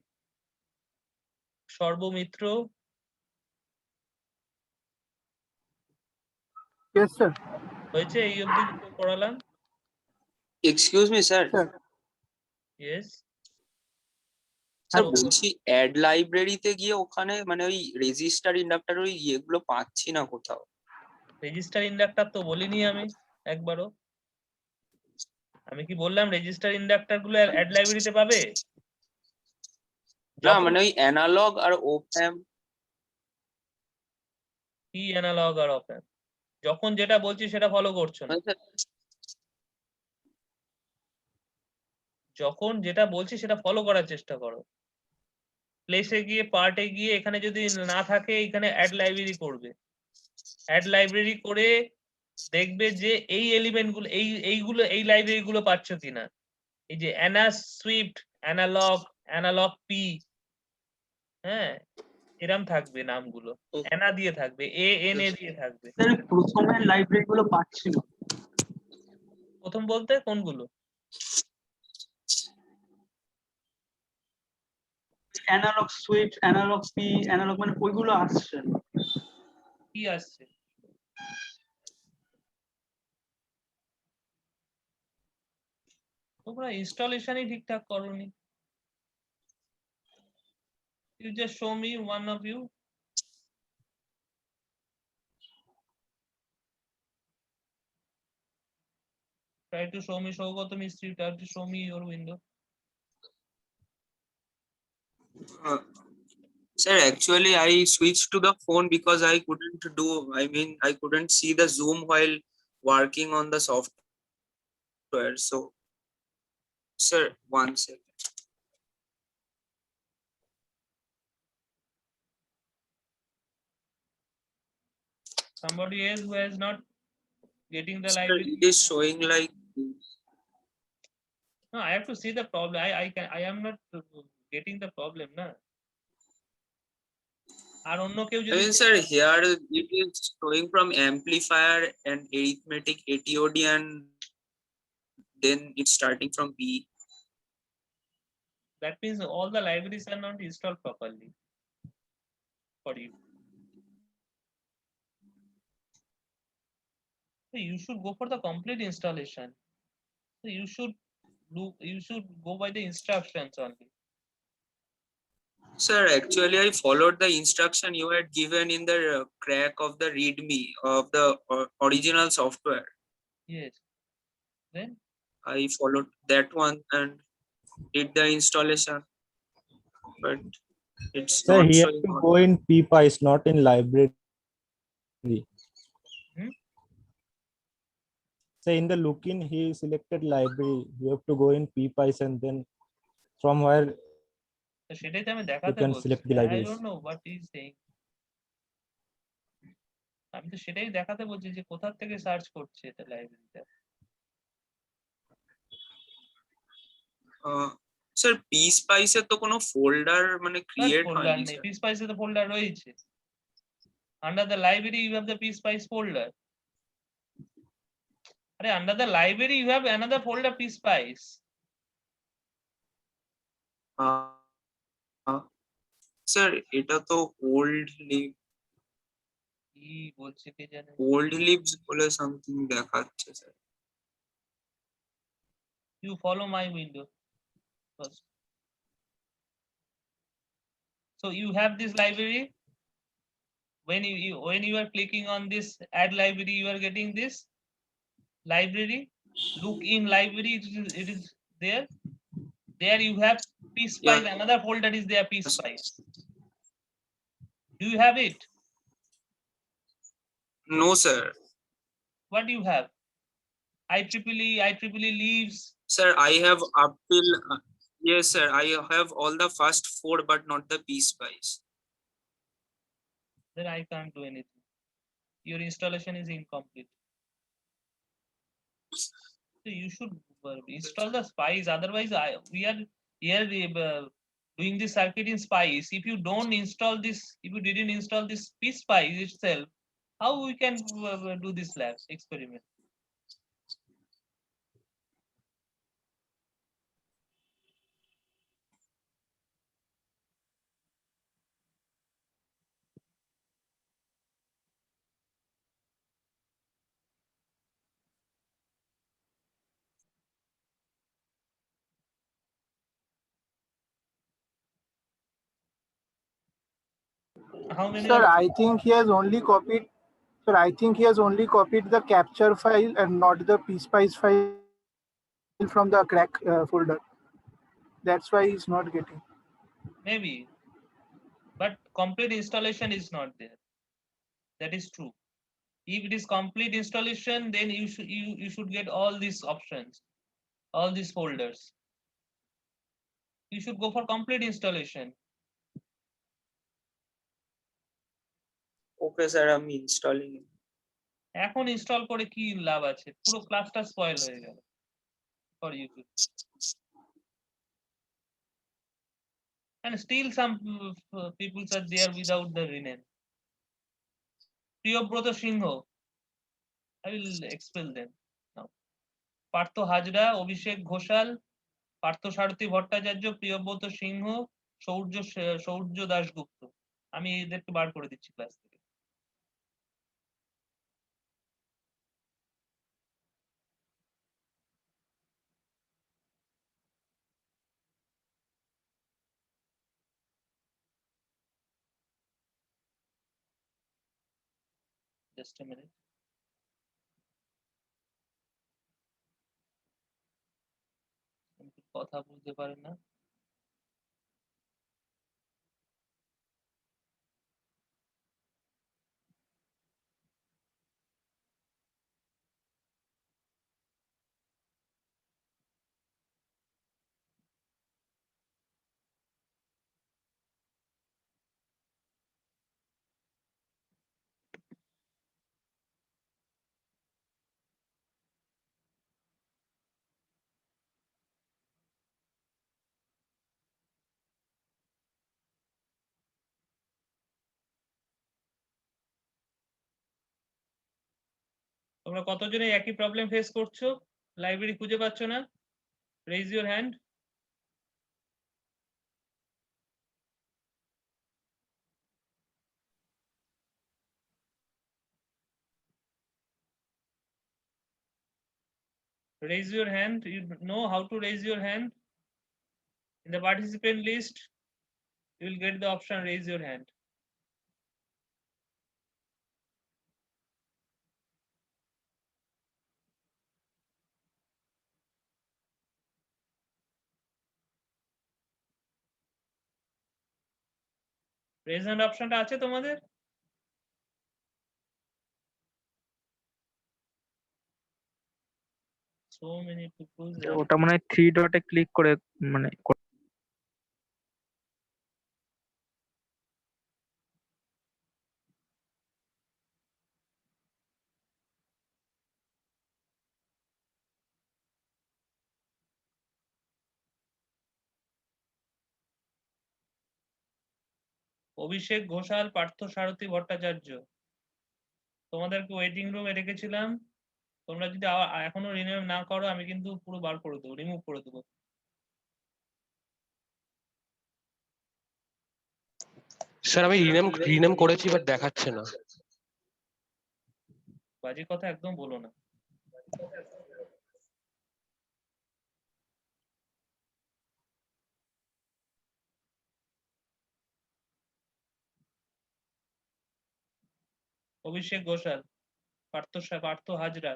[SPEAKER 1] সর্বমিত্র?
[SPEAKER 7] Yes, sir.
[SPEAKER 1] হয়েছে এই অবধি পড়ালাম?
[SPEAKER 3] Excuse me sir.
[SPEAKER 1] Yes.
[SPEAKER 3] Sir বলছি অ্যাড লাইব্রেরিতে গিয়ে ওখানে মানে ওই রেজিস্টার ইন্ডাক্টর ওই ইয়েগুলো পাচ্ছি না কোথাও।
[SPEAKER 1] রেজিস্টার ইন্ডাক্টর তো বলিনি আমি একবারও। আমি কি বললাম রেজিস্টার ইন্ডাক্টর গুলো অ্যাড লাইব্রেরিতে পাবে?
[SPEAKER 3] না মানে ওই অ্যানালগ আর অপ অ্যাম্প।
[SPEAKER 1] কি অ্যানালগ আর অপ অ্যাম্প? যখন যেটা বলছি সেটা ফলো করছো না। যখন যেটা বলছি সেটা ফলো করার চেষ্টা করো। প্লেসে গিয়ে পার্টে গিয়ে এখানে যদি না থাকে এখানে অ্যাড লাইব্রেরি করবে। অ্যাড লাইব্রেরি করে দেখবে যে এই এলিমেন্ট গুলো এইগুলো এই লাইব্রেরি গুলো পাচ্ছ কিনা। এই যে অ্যানা সুইফট, অ্যানালগ পি, হ্যাঁ এরম থাকবে নামগুলো, অ্যানা দিয়ে থাকবে, ANA দিয়ে থাকবে।
[SPEAKER 9] প্রথমে লাইব্রেরি গুলো পাচ্ছি না।
[SPEAKER 1] প্রথম বলতে কোনগুলো?
[SPEAKER 9] Analog swift, analog P, analog মানে ওইগুলো আসছে না।
[SPEAKER 1] কি আসছে? তোমরা ইনস্টলেশনই ঠিকঠাক করোনি। You just show me one of you. Try to show me Shaugat Mistry. Try to show me your window.
[SPEAKER 3] Sir, actually I switched to the phone because I couldn't see the zoom while working on the software. So, sir, one second.
[SPEAKER 1] Somebody else who has not getting the
[SPEAKER 3] Sir,
[SPEAKER 1] library.
[SPEAKER 3] it is showing like
[SPEAKER 1] No, I have to see the problem. I am not getting the problem, na. আর অন্য কেউ
[SPEAKER 3] I
[SPEAKER 1] যদি
[SPEAKER 3] mean, sir, here it is showing from amplifier and arithmetic ATOD and then it's starting from B.
[SPEAKER 1] That means all the libraries are not installed properly for you. So you should go for the complete installation. So you should go by the instructions only.
[SPEAKER 3] Sir, actually I followed the instruction you had given in the crack of the README of the original software.
[SPEAKER 1] Yes. Then
[SPEAKER 3] I followed that one and did the installation, but it's
[SPEAKER 15] Sir,
[SPEAKER 3] not
[SPEAKER 15] he has
[SPEAKER 3] showing
[SPEAKER 15] to
[SPEAKER 3] on.
[SPEAKER 15] go in PPICE, not in library. So in the looking, he selected library. You have to go in PPICE and then from where
[SPEAKER 1] তো সেটাই তো আমি
[SPEAKER 15] you
[SPEAKER 1] দেখাতে
[SPEAKER 15] can
[SPEAKER 1] বলছি।
[SPEAKER 15] select the
[SPEAKER 1] I
[SPEAKER 15] libraries.
[SPEAKER 1] don't know what he is saying. আমি তো সেটাই দেখাতে বলছি যে কোথা থেকে সার্চ করছে এটা লাইব্রেরিটা।
[SPEAKER 3] স্যার পি স্পাইসের তো কোনো ফোল্ডার মানে ক্রিয়েট
[SPEAKER 1] ফোল্ডার
[SPEAKER 3] হয়নি
[SPEAKER 1] নেই,
[SPEAKER 3] স্যার।
[SPEAKER 1] PSpice তো ফোল্ডার রয়েছে। Under the library you have the PSpice folder. Under the library you have another folder PSpice.
[SPEAKER 3] Sir এটা তো ওল্ড লিভ,
[SPEAKER 1] কি বলছে কে জানে।
[SPEAKER 3] ওল্ড লিভস বলে সামথিং দেখাচ্ছে sir.
[SPEAKER 1] You follow my window first. So you have this library. When you are clicking on this add library, you are getting this library. Look in library, it is there. There you have PSpice, another folder is there, PSpice. Do you have it?
[SPEAKER 3] No sir.
[SPEAKER 1] What do you have? IEEE leaves.
[SPEAKER 3] Sir, I have up till yes sir, I have all the first 4 but not the PSpice.
[SPEAKER 1] Then I can't do anything. Your installation is incomplete. So you should install the Spice. Otherwise, we are here doing this circuit in Spice. If you don't install this, if you didn't install this PSpice itself, how we can do this lab experiment? How many
[SPEAKER 7] Sir,
[SPEAKER 1] of
[SPEAKER 7] I think he has only copied. Sir, I think he has only copied the capture file and not the PSpice file from the crack folder. That's why he's not getting.
[SPEAKER 1] maybe, but complete installation is not there. That is true. If it is complete installation, then you should get all these options, all these folders. You should go for complete installation.
[SPEAKER 3] Okay sir, I'm installing it.
[SPEAKER 1] এখন install করে কি লাভ আছে? পুরো ক্লাসটা spoil হয়ে গেল for YouTube. And still some people are there without the rename. Priyabrata Singha, I will expel them now. Partha Hazra, Abhishek Ghoshal, Partha Sarathi Bhattacharya, Priyabrata Singha, Sourya Dasgupta. আমি এদেরকে বার করে দিচ্ছি ক্লাস থেকে। Just a minute. কথা বলতে পারে না। তোমরা কতজনে একই প্রবলেম ফেস করছো? লাইব্রেরি খুঁজে পাচ্ছ না? Raise your hand. Raise your hand. You know how to raise your hand? In the participant list, you will get the option raise your hand. Raise hand অপশনটা আছে তোমাদের? So many people.
[SPEAKER 8] ওটা মনে হয় 3 ডটে ক্লিক করে মানে
[SPEAKER 1] অভিষেক ঘোষাল, পার্থ সারথী ভট্টাচার্য, তোমাদেরকে ওয়েটিং রুমে রেখেছিলাম। তোমরা যদি এখনো রিনিউ না করো আমি কিন্তু পুরো বার করে দেবো, রিমুভ করে দেবো।
[SPEAKER 16] স্যার আমি রিনেম করেছি বাট দেখাচ্ছে না।
[SPEAKER 1] বাজে কথা একদম বলো না। অভিষেক ঘোষাল, পার্থ হাজরা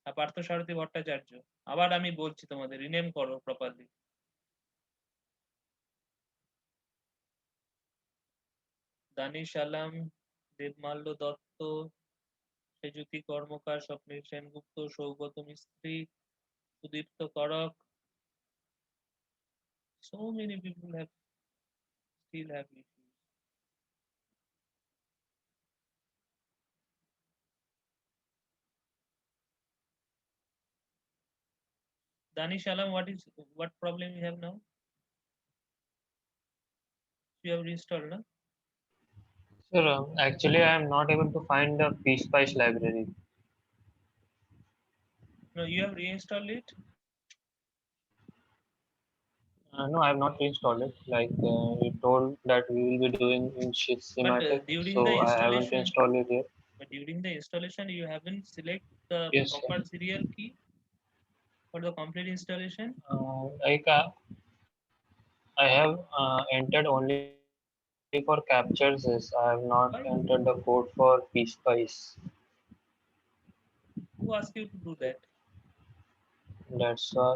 [SPEAKER 1] আর পার্থ সারথী ভট্টাচার্য। আবার আমি বলছি তোমাদের রিনেম করো প্রপারলি। দানিশ আলম, দেবমাল্য দত্ত, সেজুতি কর্মকার, স্বপ্নীল সেনগুপ্ত, সৌগত মিস্ত্রি, Sudipta করক। So many people still have issues. Danish Alam, what problem you have now? You have reinstalled, no?
[SPEAKER 4] Sir, actually, I am not able to find the PSpice library.
[SPEAKER 1] No, you have reinstalled it.
[SPEAKER 4] No, I have not installed it. Like you told that we will be doing in schematic,
[SPEAKER 1] during
[SPEAKER 4] so
[SPEAKER 1] the
[SPEAKER 4] I haven't
[SPEAKER 1] installation,
[SPEAKER 4] installed it yet.
[SPEAKER 1] but during the installation, you haven't select the
[SPEAKER 4] Yes,
[SPEAKER 1] proper
[SPEAKER 4] sir.
[SPEAKER 1] serial key for the complete installation.
[SPEAKER 4] Like I have entered only for captures. Yes, I have not
[SPEAKER 1] Why?
[SPEAKER 4] entered the code for PSpice.
[SPEAKER 1] Who asked you to do that?
[SPEAKER 4] That's why.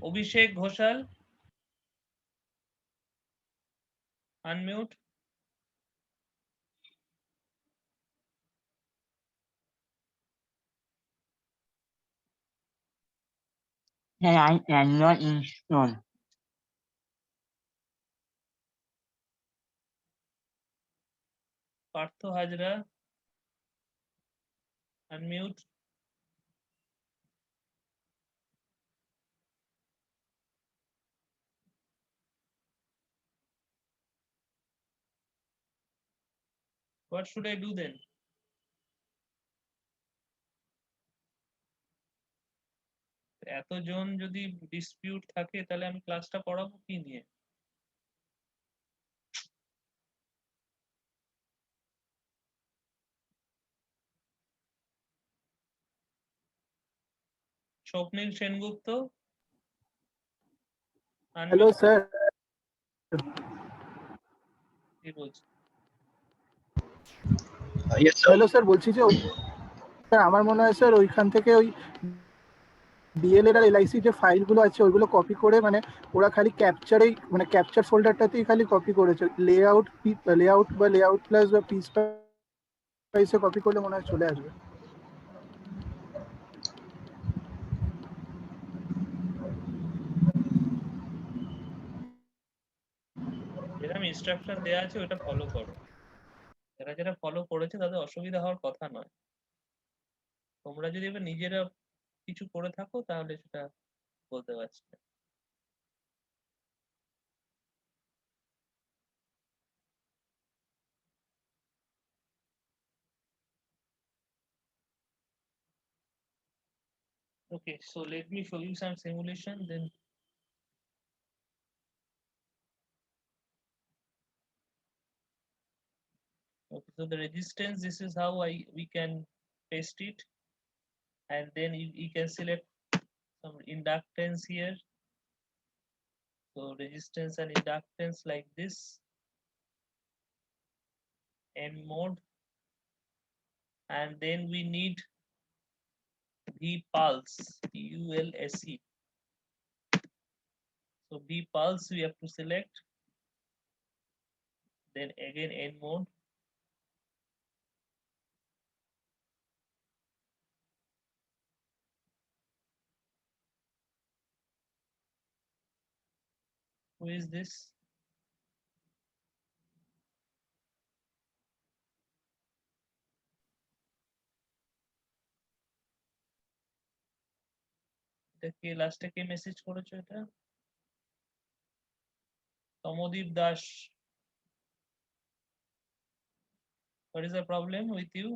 [SPEAKER 1] Abhishek Ghoshal, unmute.
[SPEAKER 17] I cannot install.
[SPEAKER 1] Partho Hajra, unmute. What should I do then? এতজন যদি dispute থাকে তাহলে আমি ক্লাসটা পড়াবো কি নিয়ে? স্বপ্নীল Sengupta,
[SPEAKER 7] hello sir.
[SPEAKER 1] কি বলছি?
[SPEAKER 7] হ্যালো স্যার, বলছি যে স্যার আমার মনে হয় স্যার ওইখান থেকে ওই ডিএলএর আর এলআইসি যে ফাইলগুলো আছে ওইগুলো কপি করে মানে ওরা খালি ক্যাপচারেই মানে ক্যাপচার ফোল্ডারটাতেই খালি কপি করেছে। লেআউট বা লেআউট প্লাস বা পিস স্পাইসে কপি করলে মনে হয় চলে আসবে।
[SPEAKER 1] যেরকম ইনস্ট্রাকশন দেওয়া আছে ওটা ফলো করো। যারা ফলো করেছে তাদের অসুবিধা হওয়ার কথা নয়। তোমরা যদি এবার নিজেরা কিছু করে থাকো তাহলে সেটা বলতে পারছি না। Okay, so let me show you some simulation then. Okay, so the resistance, this is how we can paste it, and then you can select some inductance here. So resistance and inductance like this, N mode, and then we need V pulse, PULSE. So V pulse we have to select, then again N mode, who is this? এটা কে লাস্টে কে message করেছো এটা? Tomodip Das. What is the problem with you?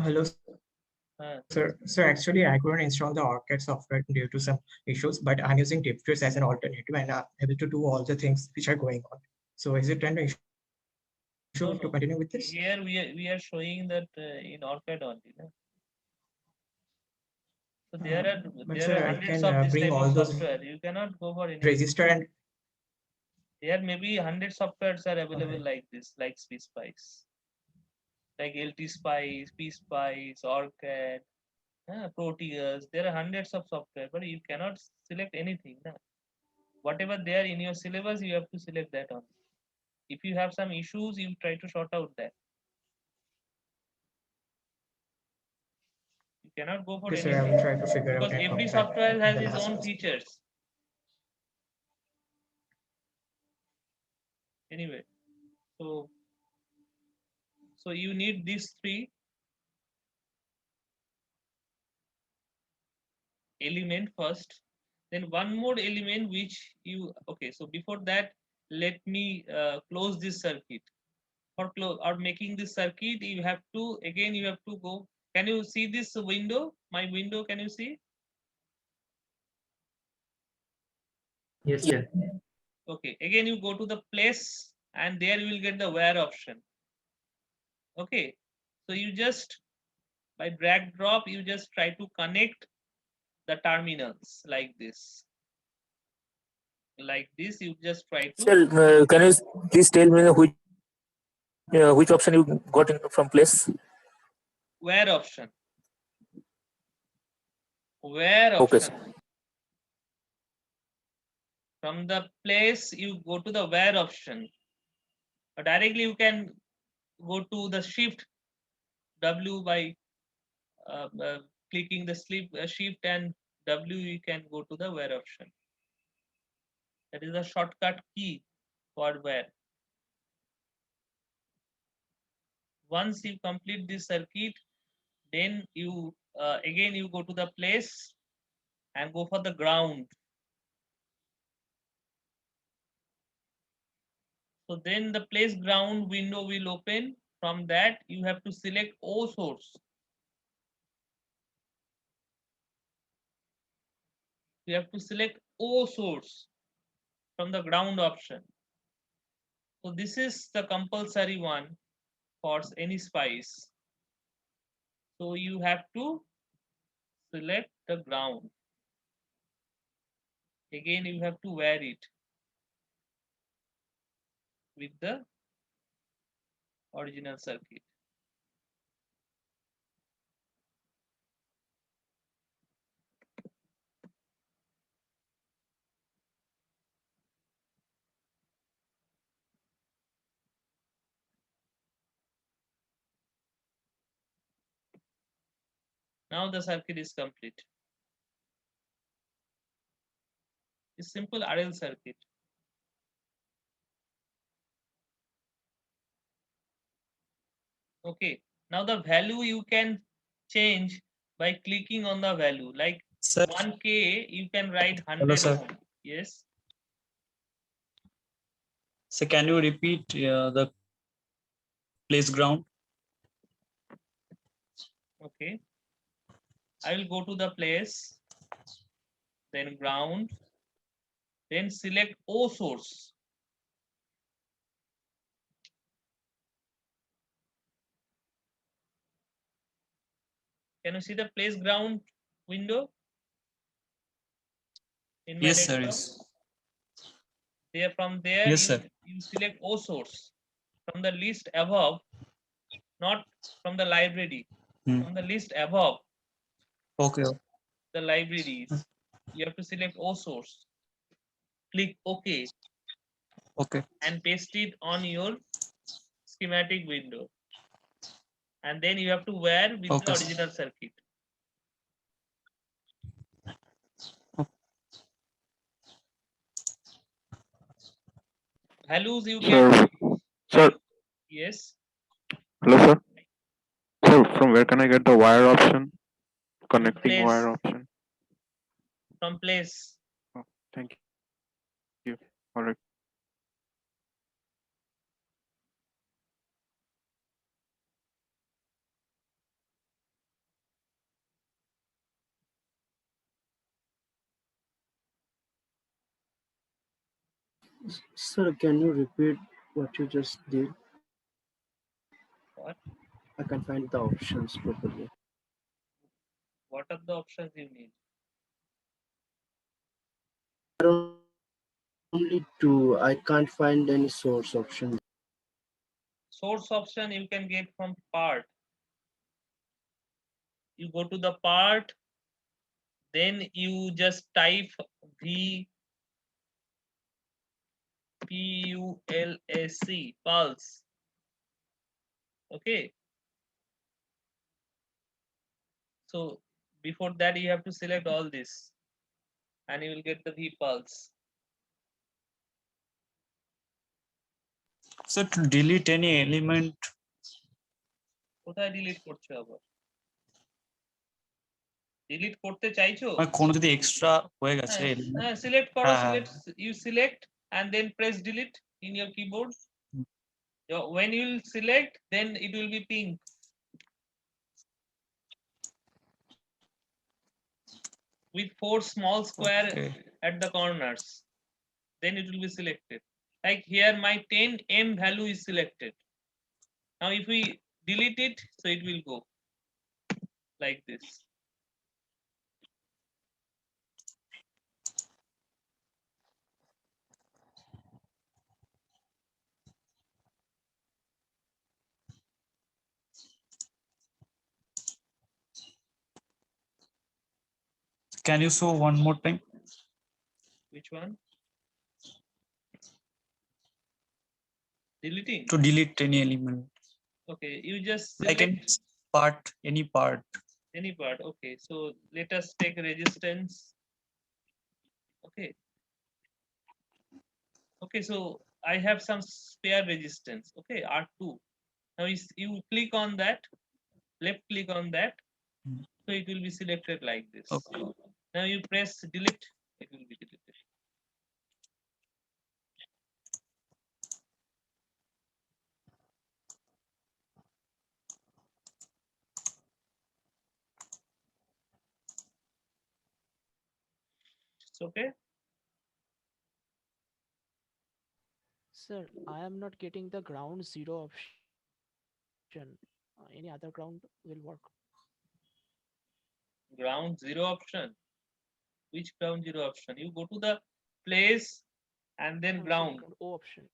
[SPEAKER 18] Hello,
[SPEAKER 1] Uh,
[SPEAKER 18] sir. So actually, I couldn't install the OrCAD software due to some issues, but I'm using TipTrace as an alternative, and I'm able to do all the things which are going on. So is it an issue
[SPEAKER 1] no,
[SPEAKER 18] to continue with this?
[SPEAKER 1] Here we are showing that in OrCAD only. No? So there are
[SPEAKER 18] But
[SPEAKER 1] there
[SPEAKER 18] sir,
[SPEAKER 1] are
[SPEAKER 18] I
[SPEAKER 1] hundreds
[SPEAKER 18] can
[SPEAKER 1] of this
[SPEAKER 18] bring
[SPEAKER 1] type
[SPEAKER 18] all
[SPEAKER 1] of
[SPEAKER 18] those
[SPEAKER 1] software. You cannot go for any.
[SPEAKER 18] register and
[SPEAKER 1] There may be 100 softwares are available like this, like SPICE, like LT Spice, PSpice, OrCAD, Proteus. There are hundreds of software, but you cannot select anything. No? Whatever there in your syllabus, you have to select that on. If you have some issues, you try to sort out that. You cannot go for
[SPEAKER 18] okay, sir, I
[SPEAKER 1] anything
[SPEAKER 18] will try to figure
[SPEAKER 1] because
[SPEAKER 18] out and
[SPEAKER 1] every
[SPEAKER 18] come back
[SPEAKER 1] software
[SPEAKER 18] in
[SPEAKER 1] has
[SPEAKER 18] the
[SPEAKER 1] its
[SPEAKER 18] last
[SPEAKER 1] own
[SPEAKER 18] class.
[SPEAKER 1] features. Anyway, so you need these three element first, then one more element which you okay. So before that, let me close this circuit. For or making this circuit, you have to you have to go. Can you see this window? My window, can you see?
[SPEAKER 18] Yes, sir.
[SPEAKER 1] Okay, again you go to the place and there you will get the where option. Okay, so you just by drag drop you just try to connect the terminals like this. Like this, you just try to.
[SPEAKER 19] Sir, can you please tell me which option you got in from place?
[SPEAKER 1] Where option. Where
[SPEAKER 19] Okay,
[SPEAKER 1] option.
[SPEAKER 19] sir.
[SPEAKER 1] From the place you go to the where option. Directly you can go to the shift W by clicking the shift and W, you can go to the where option. That is the shortcut key for where. Once you complete this circuit, then you again you go to the place and go for the ground. So then the place ground window will open. From that you have to select O source. You have to select O source from the ground option. So this is the compulsory one for any SPICE. So you have to select the ground. Again you have to wear it with the original circuit. Now the circuit is complete. It's simple RL circuit. Okay, now the value you can change by clicking on the value. Like
[SPEAKER 9] Sir.
[SPEAKER 1] 1K, you can write 100
[SPEAKER 9] Hello, sir.
[SPEAKER 1] ohm. Yes.
[SPEAKER 9] So can you repeat the place ground?
[SPEAKER 1] Okay. I will go to the place, then ground, then select O source. Can you see the place ground window? In my
[SPEAKER 9] Yes, sir.
[SPEAKER 1] desktop?
[SPEAKER 9] Yes.
[SPEAKER 1] There, from there,
[SPEAKER 9] Yes, sir.
[SPEAKER 1] you select O source from the list above, not from the library, from the list above.
[SPEAKER 9] Okay.
[SPEAKER 1] The libraries, you have to select O source. Click OK.
[SPEAKER 9] Okay.
[SPEAKER 1] And paste it on your schematic window. And then you have to wear with
[SPEAKER 9] Okay,
[SPEAKER 1] the
[SPEAKER 9] sir.
[SPEAKER 1] original circuit. Values you
[SPEAKER 8] Sir,
[SPEAKER 1] can.
[SPEAKER 8] sir,
[SPEAKER 1] Yes.
[SPEAKER 8] hello, sir. Sir, from where can I get the wire option? Connecting
[SPEAKER 1] place.
[SPEAKER 8] wire option.
[SPEAKER 1] From place.
[SPEAKER 8] Oh, thank you. All right.
[SPEAKER 20] Sir, can you repeat what you just did?
[SPEAKER 1] What?
[SPEAKER 20] I can't find the options properly.
[SPEAKER 1] What are the options you need?
[SPEAKER 20] There are only two. I can't find any source option.
[SPEAKER 1] Source option you can get from part. You go to the part, then you just type V PULSE, pulse. Okay. So before that you have to select all this and you will get the V pulse.
[SPEAKER 9] So to delete any element,
[SPEAKER 1] কোথায় delete করছো আবার? delete করতে চাইছো?
[SPEAKER 9] মানে কোনো যদি extra হয়ে গেছে element,
[SPEAKER 1] হ্যাঁ select করো,
[SPEAKER 9] হ্যাঁ, হ্যাঁ।
[SPEAKER 1] you select and then press delete in your keyboard. When you will select, then it will be pink. With 4 small square at the corners. Then it will be selected. Like here my 10M value is selected. Now if we delete it, so it will go like this.
[SPEAKER 9] Can you show one more time?
[SPEAKER 1] Which one? Deleting?
[SPEAKER 9] To delete any element.
[SPEAKER 1] Okay, you just
[SPEAKER 9] Like
[SPEAKER 1] select
[SPEAKER 9] any part, any part.
[SPEAKER 1] any part. Okay, so let us take resistance. Okay. Okay, so I have some spare resistance. Okay, R2. Now you click on that, left click on that. So it will be selected like this.
[SPEAKER 9] Okay.
[SPEAKER 1] Now you press delete, it will be deleted. It's okay.
[SPEAKER 21] Sir, I am not getting the ground zero option. Any other ground will work.
[SPEAKER 1] Ground zero option. Which ground zero option? You go to the place and then ground.
[SPEAKER 21] O option.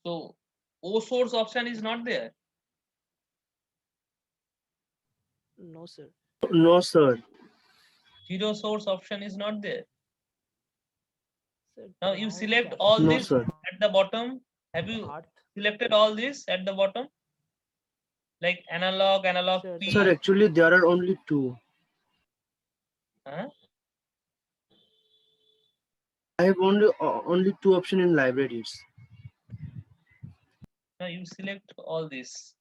[SPEAKER 1] So O source option is not there.
[SPEAKER 21] No, sir.
[SPEAKER 20] No, sir.
[SPEAKER 1] Zero source option is not there.
[SPEAKER 21] Sir,
[SPEAKER 1] Now you
[SPEAKER 21] ground
[SPEAKER 1] select all
[SPEAKER 20] No,
[SPEAKER 1] this
[SPEAKER 20] sir.
[SPEAKER 1] at the bottom. Have you selected all this at the bottom? Like analog, analog P.
[SPEAKER 20] Sir, actually there are only two.
[SPEAKER 1] Huh?
[SPEAKER 20] I have only two options in libraries.
[SPEAKER 1] Now you select all this.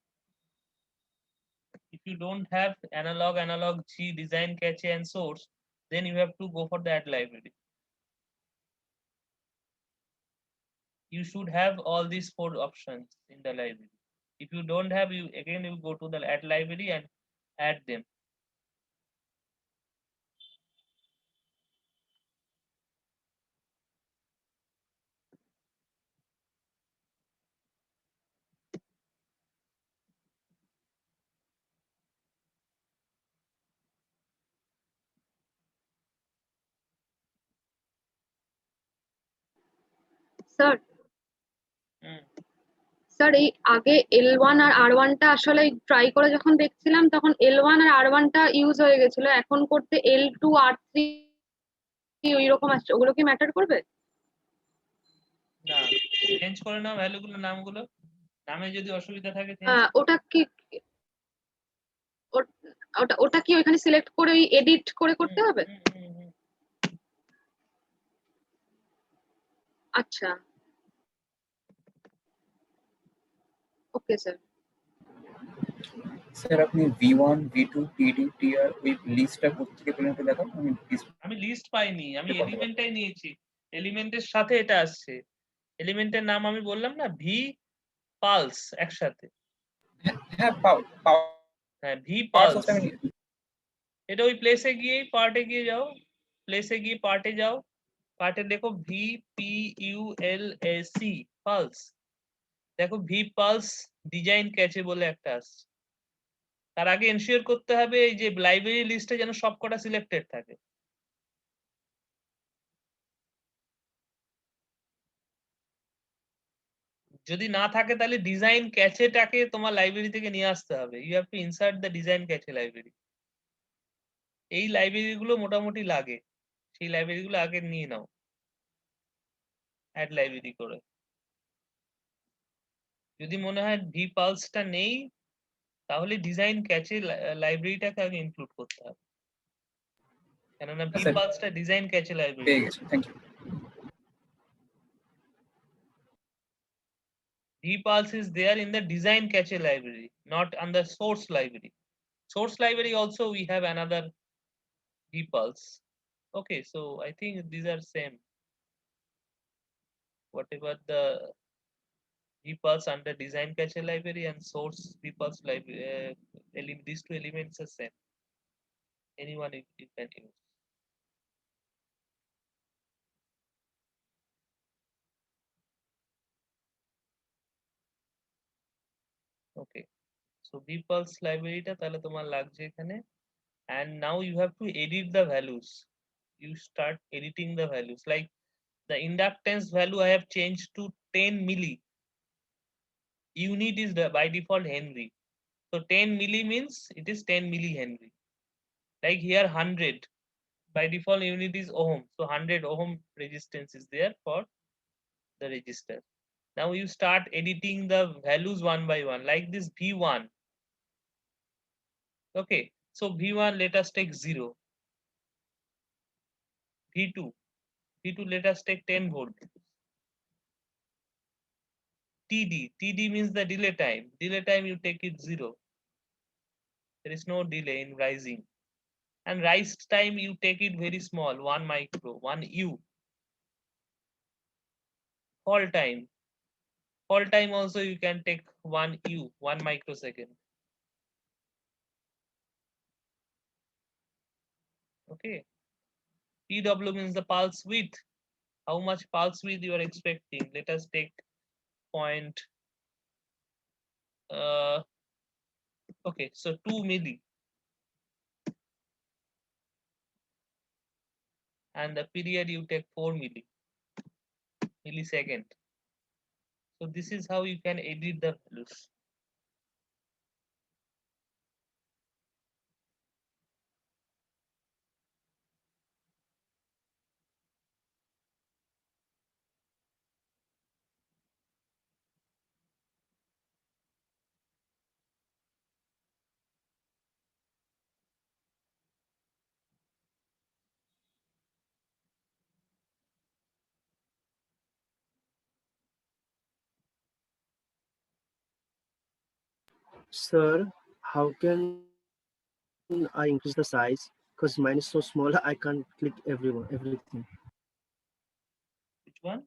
[SPEAKER 1] If you don't have analog, analog G, design, cache, and source, then you have to go for that library. You should have all these 4 options in the library. If you don't have, you go to the add library and add them.
[SPEAKER 22] Sir sir এই আগে L1 আর R1 টা আসলে try করে যখন দেখছিলাম তখন L1 আর R1 টা use হয়ে গেছিল, এখন করতে L2 R3 ওইরকম আসছে, ওগুলো কি ম্যাটার করবে?
[SPEAKER 1] না, চেঞ্জ করে নাও ভ্যালুগুলো, নামগুলো। নামে যদি অসুবিধা থাকে
[SPEAKER 22] ওটা কি ওটা কি ওখানে সিলেক্ট করে ওই এডিট করে করতে হবে? আচ্ছা, ওকে স্যার।
[SPEAKER 2] স্যার আপনি V1 V2 TD TR ওই লিস্টটা কোথা থেকে পেলেন একটু দেখান আমি
[SPEAKER 1] আমি লিস্ট পাইনি, আমি এলিমেন্টটাই নিয়েছি। এলিমেন্টের সাথে এটা আসছে। এলিমেন্টের নাম আমি বললাম না, ভি পালস একসাথে।
[SPEAKER 2] হ্যাঁ
[SPEAKER 1] হ্যাঁ, ভি
[SPEAKER 2] পালস
[SPEAKER 1] পালস।
[SPEAKER 2] আমি
[SPEAKER 1] এটা ওই প্লেসে গিয়েই পার্টে গিয়ে যাও, প্লেসে গিয়ে পার্টে যাও, পার্টে দেখো VPULAC পালস, দেখো ভি পালস ডিজাইন ক্যাচে বলে একটা আসছে। তার আগে এনশিওর করতে হবে এই যে লাইব্রেরি লিস্টে যেন সবকটা সিলেক্টেড থাকে। যদি না থাকে তাহলে ডিজাইন ক্যাচেটাকে তোমার লাইব্রেরি থেকে নিয়ে আসতে হবে। You have to insert the design cache library. এই লাইব্রেরি গুলো মোটামুটি লাগে, সেই লাইব্রেরি গুলো আগে নিয়ে নাও অ্যাড লাইব্রেরি করে। যদি মনে হয় ভি পালসটা নেই তাহলে ডিজাইন ক্যাচে লাইব্রেরিটাকে আগে ইনক্লুড করতে হবে, কেননা ভি
[SPEAKER 2] স্যার
[SPEAKER 1] পালসটা ডিজাইন ক্যাচে লাইব্রেরি।
[SPEAKER 2] পেয়ে গেছি, thank you.
[SPEAKER 1] vpulse is there in the design cache library, not on the source library. Source library also we have another vpulse. Okay, so I think these are same. Whatever the vpulse under design cache library and source vpulse library, these two elements are same. Anyone you can use. Okay, so vpulse library টা তাহলে তোমার লাগছে এখানে, and now you have to edit the values. You start editing the values, like the inductance value I have changed to 10 milli. Unit is by default Henry. So 10 milli means it is 10 millihenry. Like here 100, by default unit is ohm. So 100 ohm resistance is there for the register. Now you start editing the values one by one, like this V1. Okay, so V1 let us take 0. V2 let us take 10 volt. TD means the delay time. Delay time you take it 0. There is no delay in rising. And rise time you take it very small, 1 micro, 1 U. Fall time also you can take 1 U, 1 microsecond. Okay, PW means the pulse width, how much pulse width you are expecting. Let us take point okay, so 2 milli, and the period you take 4 millisecond. So this is how you can edit the values.
[SPEAKER 20] Sir, how can I increase the size? Because mine is so small, I can't click everything.
[SPEAKER 1] Which one?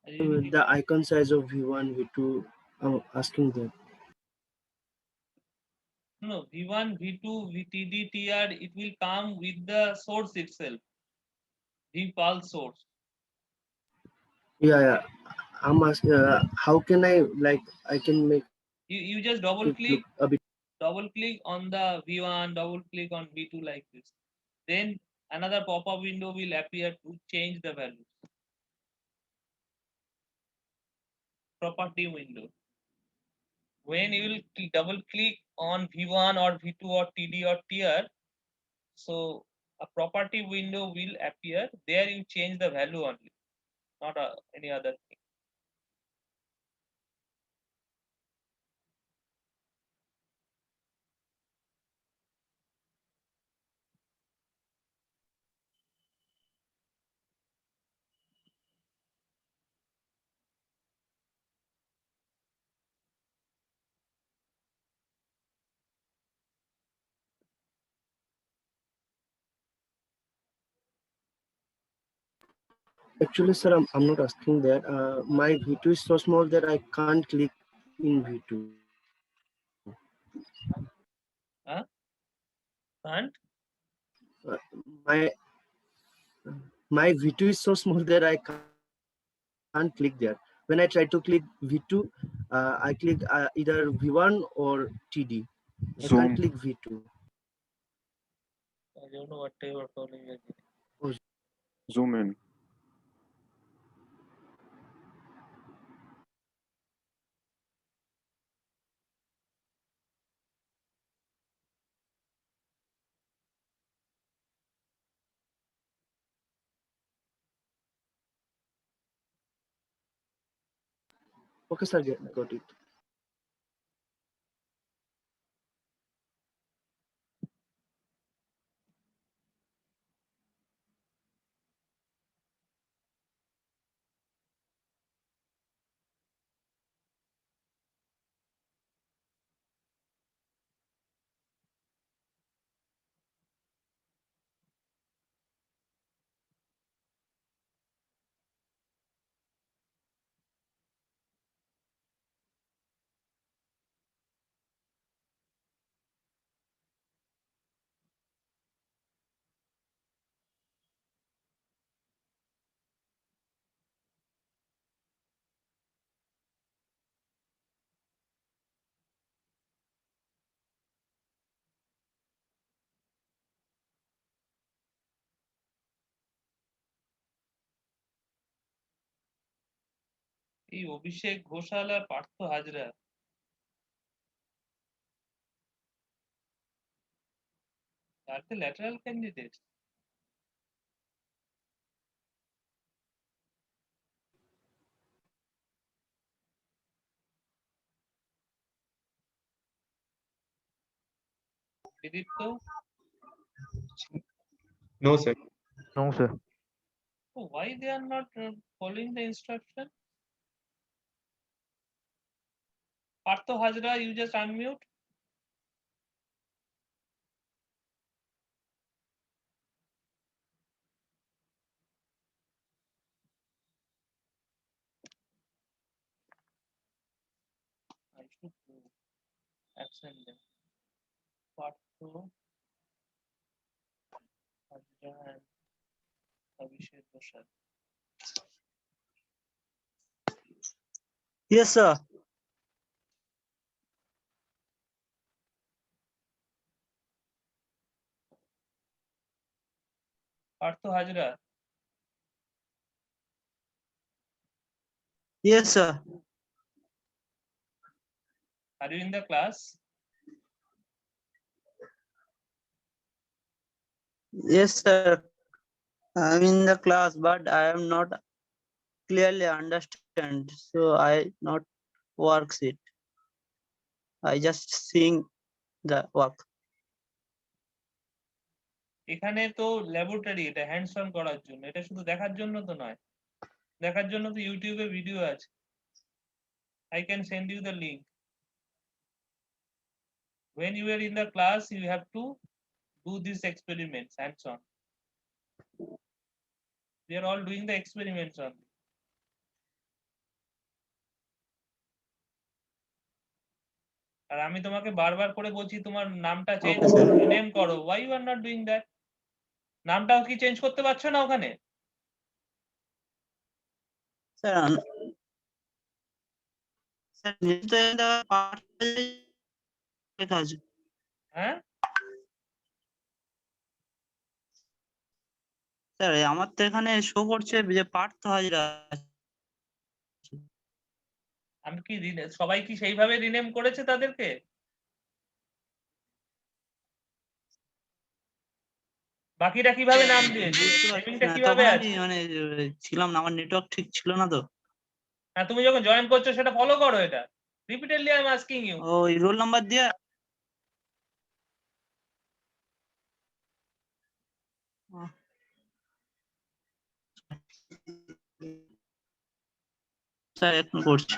[SPEAKER 1] Really?
[SPEAKER 20] The icon size of V1, V2, I'm asking that.
[SPEAKER 1] No, V1, V2, VTD, TR, it will come with the source itself, V pulse source.
[SPEAKER 20] Yeah. I'm asking, how can I, like, I can make
[SPEAKER 1] You just double
[SPEAKER 20] it
[SPEAKER 1] click,
[SPEAKER 20] look a bit.
[SPEAKER 1] double click on the V1, double click on V2 like this. Then another pop-up window will appear to change the value. Property window. When you will double click on V1 or V2 or TD or TR, so a property window will appear. There you change the value only, not any other thing.
[SPEAKER 20] Actually, sir, I'm not asking that. My V2 is so small that I can't click in V2.
[SPEAKER 1] Huh? And
[SPEAKER 20] My my V2 is so small that I can't click there. When I try to click V2, I click either V1 or TD. I
[SPEAKER 13] Zoom.
[SPEAKER 20] can't click V2.
[SPEAKER 1] I don't know what they were calling it.
[SPEAKER 20] Oh,
[SPEAKER 13] Zoom in.
[SPEAKER 20] okay, sir, got it.
[SPEAKER 1] এই অভিষেক ঘোষাল আর Partha Hazra are the lateral candidates? Pradipto?
[SPEAKER 8] No, sir.
[SPEAKER 14] No, sir.
[SPEAKER 1] So why they are not following the instruction? Partho Hajra, you just unmute. I should absent them. Partho Hajra and Abhishek Ghoshal.
[SPEAKER 9] Yes, sir.
[SPEAKER 1] Partho Hajra,
[SPEAKER 9] Yes, sir.
[SPEAKER 1] are you in the class?
[SPEAKER 9] Yes, sir. I'm in the class, but I am not clearly understand. So I not works it. I just seeing the work.
[SPEAKER 1] এখানে তো laboratory, এটা hands on করার জন্য, এটা শুধু দেখার জন্য তো নয়। দেখার জন্য তো ইউটিউবে ভিডিও আছে। I can send you the link. When you are in the class, you have to do these experiments hands on. We are all doing the experiments only. আর আমি তোমাকে বারবার করে বলছি তোমার নামটা চেঞ্জ
[SPEAKER 9] Okay,
[SPEAKER 1] করো,
[SPEAKER 9] sir.
[SPEAKER 1] রিনেম করো। Why you are not doing that? নামটাও কি চেঞ্জ করতে পারছো না ওখানে?
[SPEAKER 9] Sir, sir, নিশ্চয়ই এটা পাঠ লেখা আছে।
[SPEAKER 1] হ্যাঁ?
[SPEAKER 9] স্যার আমার তো এখানে শো করছে যে পার্থ হাজরা।
[SPEAKER 1] আমি কি সবাই কি সেইভাবে রিনেম করেছে তাদেরকে? বাকিরা কিভাবে নাম দিয়েছে?
[SPEAKER 9] বুঝতে পারছি
[SPEAKER 1] নেমিংটা
[SPEAKER 9] না,
[SPEAKER 1] কিভাবে
[SPEAKER 9] তখন আমি
[SPEAKER 1] আছে?
[SPEAKER 9] মানে ছিলাম না, আমার নেটওয়ার্ক ঠিক ছিল না তো।
[SPEAKER 1] হ্যাঁ, তুমি যখন জয়েন করছো সেটা ফলো করো এটা। Repeatedly I am asking you.
[SPEAKER 9] ওই রোল নাম্বার দিয়ে স্যার এখন করছি।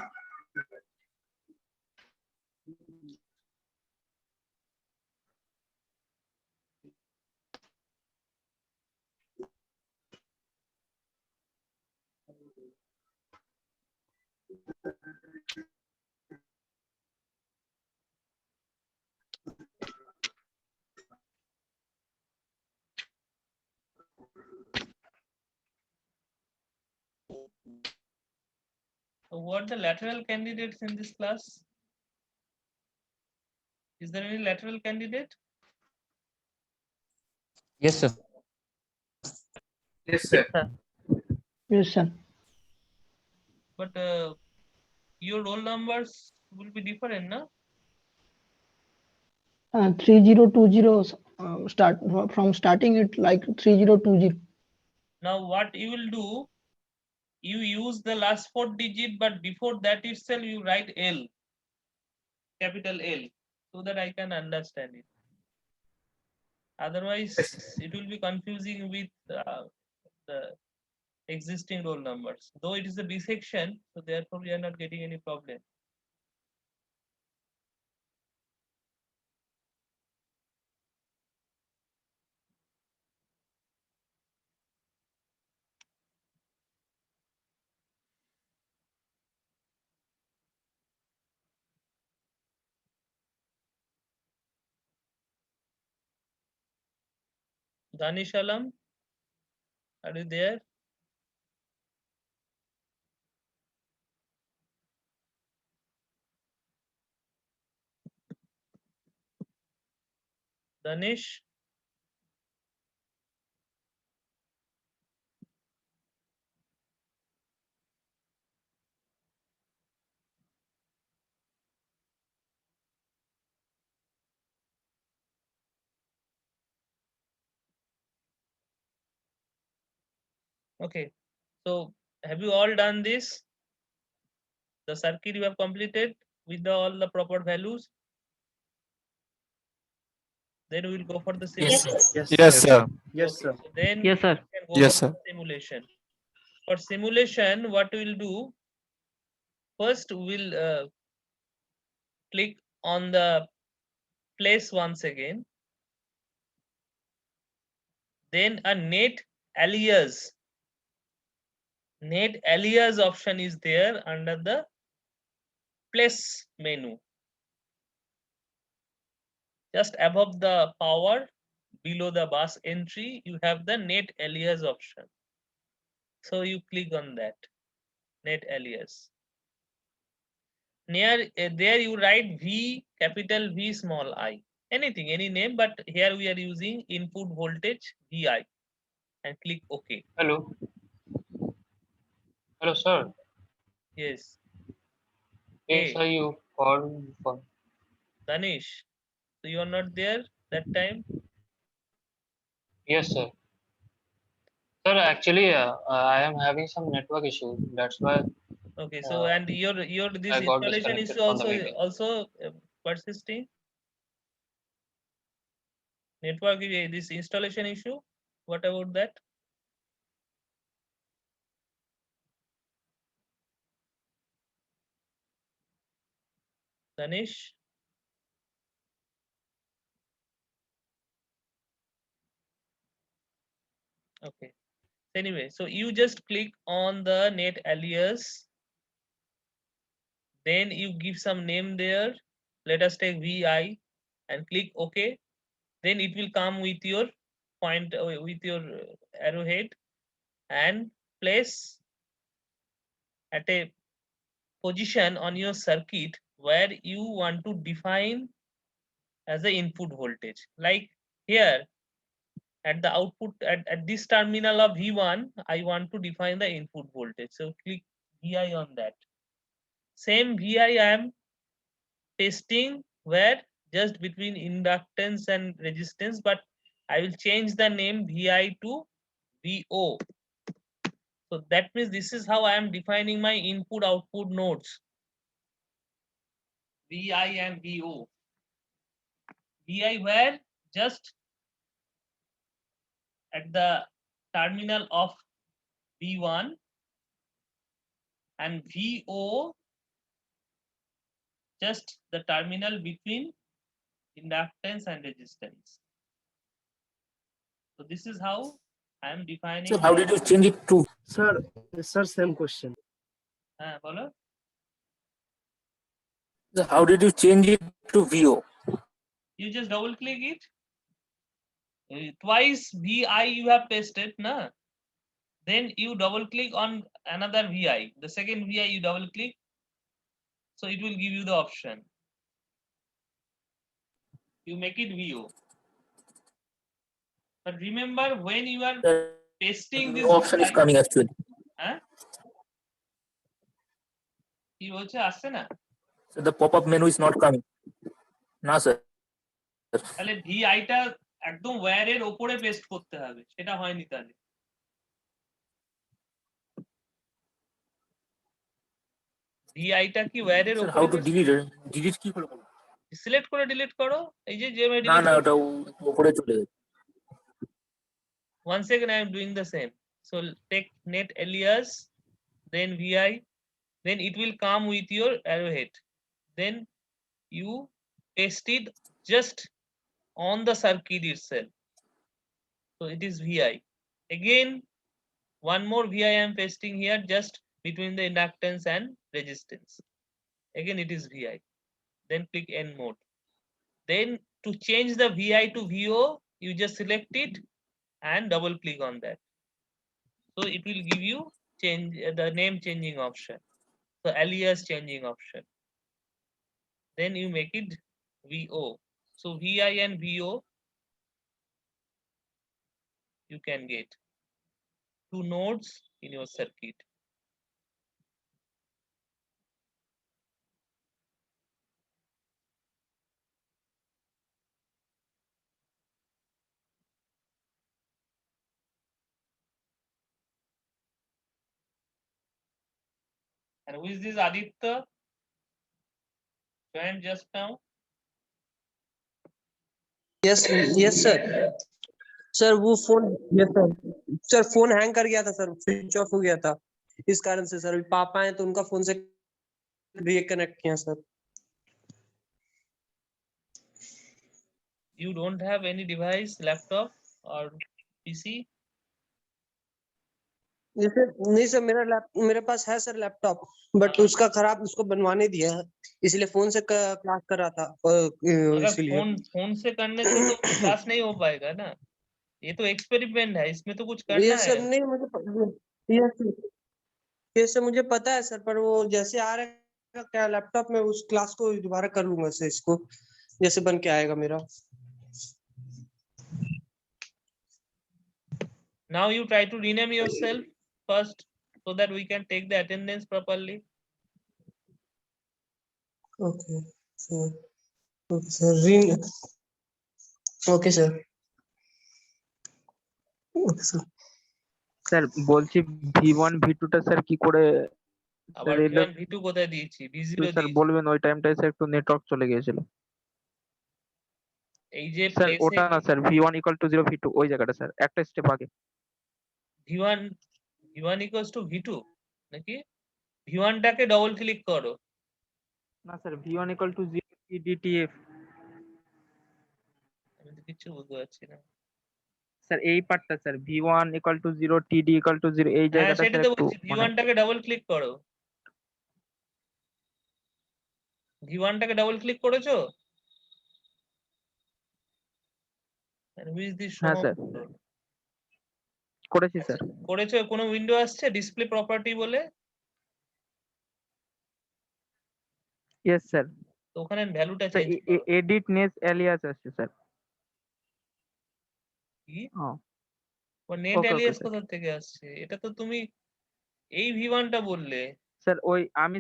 [SPEAKER 1] So what the lateral candidates in this class? Is there any lateral candidate?
[SPEAKER 19] Yes, sir.
[SPEAKER 2] Yes, sir.
[SPEAKER 17] Yes, sir.
[SPEAKER 1] But your roll numbers will be different, no?
[SPEAKER 17] 3020 start from starting it like 3020.
[SPEAKER 1] Now what you will do, you use the last 4 digit, but before that itself you write L, capital L, so that I can understand it. Otherwise, it will be confusing with the existing roll numbers. Though it is a B section, so therefore we are not getting any problem. Danish Alam, are you there? Danish? Okay, so have you all done this? The circuit you have completed with all the proper values? Then we will go for the
[SPEAKER 12] Yes,
[SPEAKER 1] simulation.
[SPEAKER 12] sir.
[SPEAKER 14] Yes, sir.
[SPEAKER 20] Yes,
[SPEAKER 1] Okay,
[SPEAKER 20] sir.
[SPEAKER 1] so then
[SPEAKER 17] Yes, sir.
[SPEAKER 1] we can go
[SPEAKER 14] Yes,
[SPEAKER 1] for
[SPEAKER 14] sir.
[SPEAKER 1] the simulation. For simulation, what we will do, first we'll click on the place once again. Then a net alias option is there under the place menu. Just above the power, below the bus entry, you have the net alias option. So you click on that, net alias. Near there you write V, capital V, small I. Anything, any name, but here we are using input voltage VI and click OK.
[SPEAKER 4] Hello. Hello, sir.
[SPEAKER 1] Yes.
[SPEAKER 4] Yes,
[SPEAKER 1] Hey,
[SPEAKER 4] sir, you called for.
[SPEAKER 1] Danish, so you are not there that time?
[SPEAKER 4] Yes, sir. Sir, actually, I am having some network issue. That's why
[SPEAKER 1] Okay, so and your this
[SPEAKER 4] I got
[SPEAKER 1] installation
[SPEAKER 4] disconnected
[SPEAKER 1] issue
[SPEAKER 4] from the meeting.
[SPEAKER 1] also persisting? Network this installation issue, what about that? Danish? Okay. Anyway, so you just click on the net alias, then you give some name there. Let us take VI and click OK. Then it will come with your point with your arrowhead and place at a position on your circuit where you want to define as the input voltage. Like here at the output at this terminal of V1, I want to define the input voltage. So click VI on that. Same VI I am pasting where just between inductance and resistance, but I will change the name VI to VO. So that means this is how I am defining my input output nodes. VI and VO. VI where just at the terminal of V1 and VO just the terminal between inductance and resistance. So this is how I am defining
[SPEAKER 19] So how did you change it to?
[SPEAKER 20] Sir, same question.
[SPEAKER 1] হ্যাঁ বলো
[SPEAKER 19] So how did you change it to VO?
[SPEAKER 1] you just double click it. Twice VI you have pasted na, then you double click on another VI, the second VI you double click, so it will give you the option. You make it VO. But remember, when you are pasting this
[SPEAKER 19] No option is
[SPEAKER 1] VI,
[SPEAKER 19] coming actually.
[SPEAKER 1] হ্যাঁ কি বলছে আসছে না
[SPEAKER 19] So the pop-up menu is not coming. No, sir.
[SPEAKER 1] তাহলে ভিআইটা একদম ওয়্যারের ওপরে paste করতে হবে, সেটা হয়নি তাহলে। ভিআইটা কি ওয়্যারের
[SPEAKER 19] Sir,
[SPEAKER 1] ওপরে
[SPEAKER 19] how to delete it? Delete কি করে করব?
[SPEAKER 1] সিলেক্ট করে ডিলিট করো, এই যে যে
[SPEAKER 19] না না ওটা উপরে চলে গেছে।
[SPEAKER 1] One second, I am doing the same. So take net alias, then VI, then it will come with your arrowhead. Then you paste it just on the circuit itself. So it is VI. Again, one more VI I am pasting here just between the inductance and resistance. Again, it is VI. Then click End mode. Then to change the VI to VO, you just select it and double click on that. So it will give you change the name changing option, so alias changing option. Then you make it VO. So VI and VO you can get 2 nodes in your circuit. And who is this Aditya? Joined just now.
[SPEAKER 6] Yes sir sir वो phone yes sir phone hang कर गया था sir, switch off हो गया था, इस कारण से सर पापा हैं तो उनका फोन से रिकनेक्ट किया sir.
[SPEAKER 1] You don't have any device, laptop or PC?
[SPEAKER 6] नहीं सर मेरे पास है सर लैपटॉप, बट उसका खराब, उसको बनवाने दिया है, इसलिए फोन से क्लास कर रहा था इसलिए।
[SPEAKER 1] फोन से करने से तो क्लास नहीं हो पाएगा ना, ये तो एक्सपेरिमेंट है, इसमें तो कुछ करना
[SPEAKER 6] ये
[SPEAKER 1] है।
[SPEAKER 6] सर नहीं मुझे ये सर मुझे पता है सर, पर वो जैसे आ रहा है क्या लैपटॉप में उस क्लास को दोबारा कर लूंगा सर, इसको जैसे बन के आएगा मेरा।
[SPEAKER 1] Now you try to rename yourself first so that we can take the attendance properly.
[SPEAKER 6] Okay, sir. Okay, sir. Okay, sir. Okay, sir.
[SPEAKER 14] Sir বলছি V1 V2 টা স্যার কি করে
[SPEAKER 1] আবার V1 V2 কোথায় দিয়েছি? V0
[SPEAKER 14] স্যার বলবেন ওই টাইমটায় স্যার একটু নেটওয়ার্ক চলে গিয়েছিল।
[SPEAKER 1] এই যে
[SPEAKER 14] স্যার ওটা না স্যার V1 = 0 V2 ওই জায়গাটা স্যার একটা স্টেপ আগে।
[SPEAKER 1] V1 = V2 নাকি? V1 টাকে ডাবল ক্লিক করো।
[SPEAKER 14] না স্যার V1 = 0 TDTF।
[SPEAKER 1] আমি তো কিছু বুঝতে পারছি না।
[SPEAKER 14] স্যার এই পার্টটা স্যার V1 = 0 TD = 0 এই জায়গাটা
[SPEAKER 1] সেটা
[SPEAKER 14] স্যার
[SPEAKER 1] তো
[SPEAKER 14] একটু
[SPEAKER 1] বলছি, V1 টাকে ডাবল ক্লিক করো। V1 টাকে ডাবল ক্লিক করেছো?
[SPEAKER 14] হ্যাঁ স্যার করেছি স্যার।
[SPEAKER 1] করেছো, কোনো উইন্ডো আসছে ডিসপ্লে প্রপার্টি বলে?
[SPEAKER 14] Yes sir.
[SPEAKER 1] তো ওখানে ভ্যালুটা চেঞ্জ করো।
[SPEAKER 14] এডিট নেস এলিয়াস আসছে স্যার।
[SPEAKER 1] কি?
[SPEAKER 14] ও
[SPEAKER 1] নেট এলিয়াস কোথা থেকে আসছে? এটা তো তুমি এই V1 টা বললে।
[SPEAKER 14] স্যার ওই আমি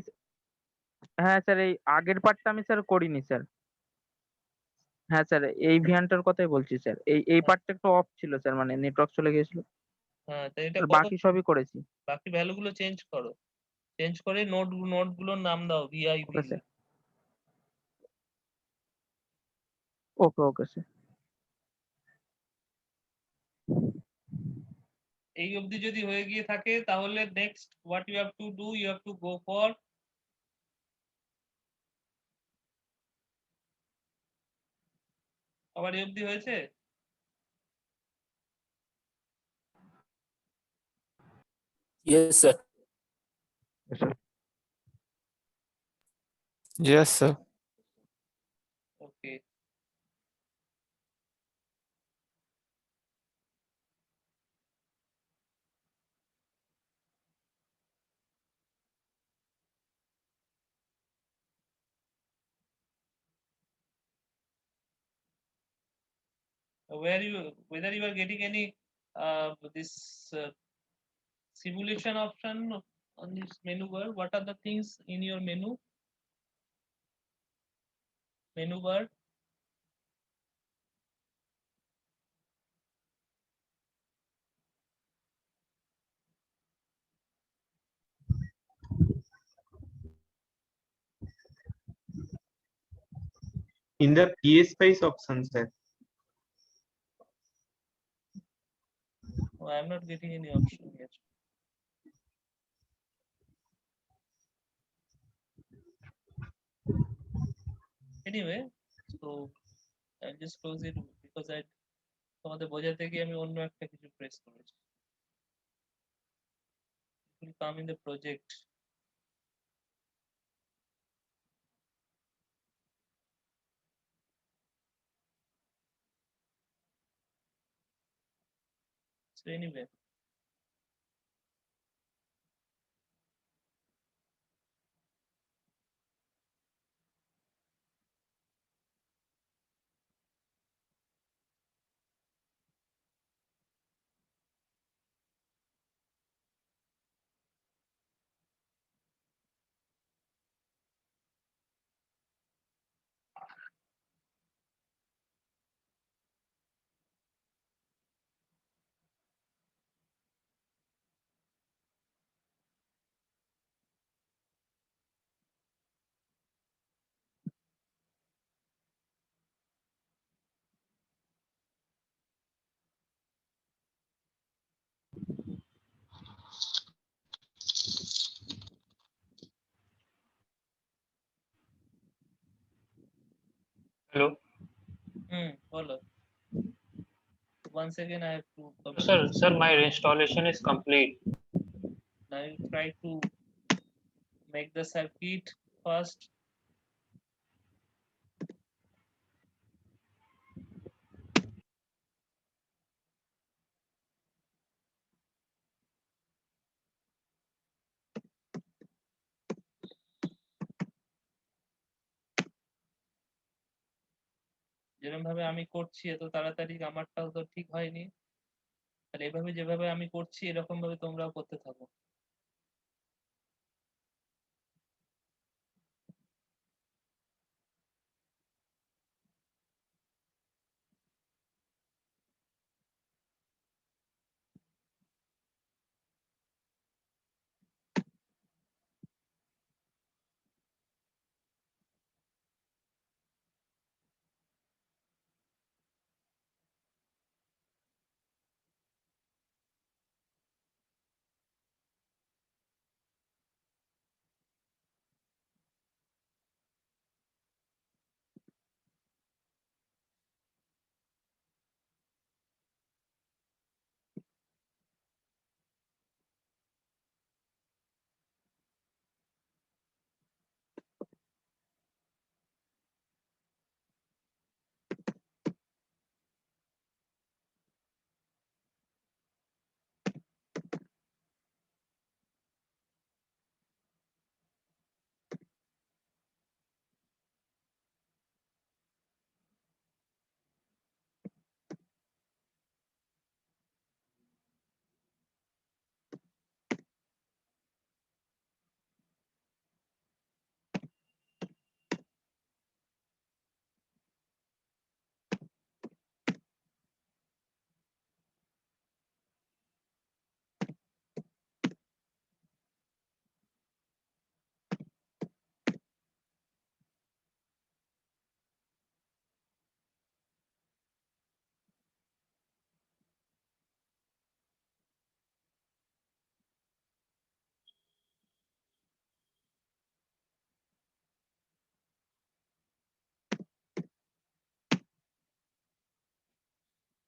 [SPEAKER 14] হ্যাঁ স্যার এই আগের পার্টটা আমি স্যার করিনি স্যার। হ্যাঁ স্যার এই ভিয়ানটার কথাই বলছি স্যার, এই পার্টটা একটু অফ ছিল স্যার, মানে নেটওয়ার্ক চলে গিয়েছিল।
[SPEAKER 1] হ্যাঁ তো এটা
[SPEAKER 14] বাকি সবই করেছি।
[SPEAKER 1] বাকি ভ্যালুগুলো চেঞ্জ করো, চেঞ্জ করে নোডগুলোর নাম দাও VI VZ।
[SPEAKER 14] Okay okay sir.
[SPEAKER 1] এই অবধি যদি হয়ে গিয়ে থাকে তাহলে next what you have to do, you have to go for আবার এই অবধি হয়েছে?
[SPEAKER 19] Yes, sir.
[SPEAKER 8] Yes, sir.
[SPEAKER 1] Okay. Whether you are getting any this simulation option on this menu bar? What are the things in your menu bar?
[SPEAKER 10] In the PSpice option, sir.
[SPEAKER 1] Oh, I'm not getting any option here. Anyway, so I'll just close it because তোমাদের বোঝাতে গিয়ে আমি অন্য একটা কিছু press করেছি। It will come in the project. So anyway,
[SPEAKER 4] Hello.
[SPEAKER 1] বলো। Once again, I have to.
[SPEAKER 4] Sir, my installation is complete.
[SPEAKER 1] Now you try to make the circuit first. যেরকম ভাবে আমি করছি এত তাড়াতাড়ি আমারটাও তো ঠিক হয়নি, তাহলে এভাবে যেভাবে আমি করছি এরকম ভাবে তোমরাও করতে থাকো।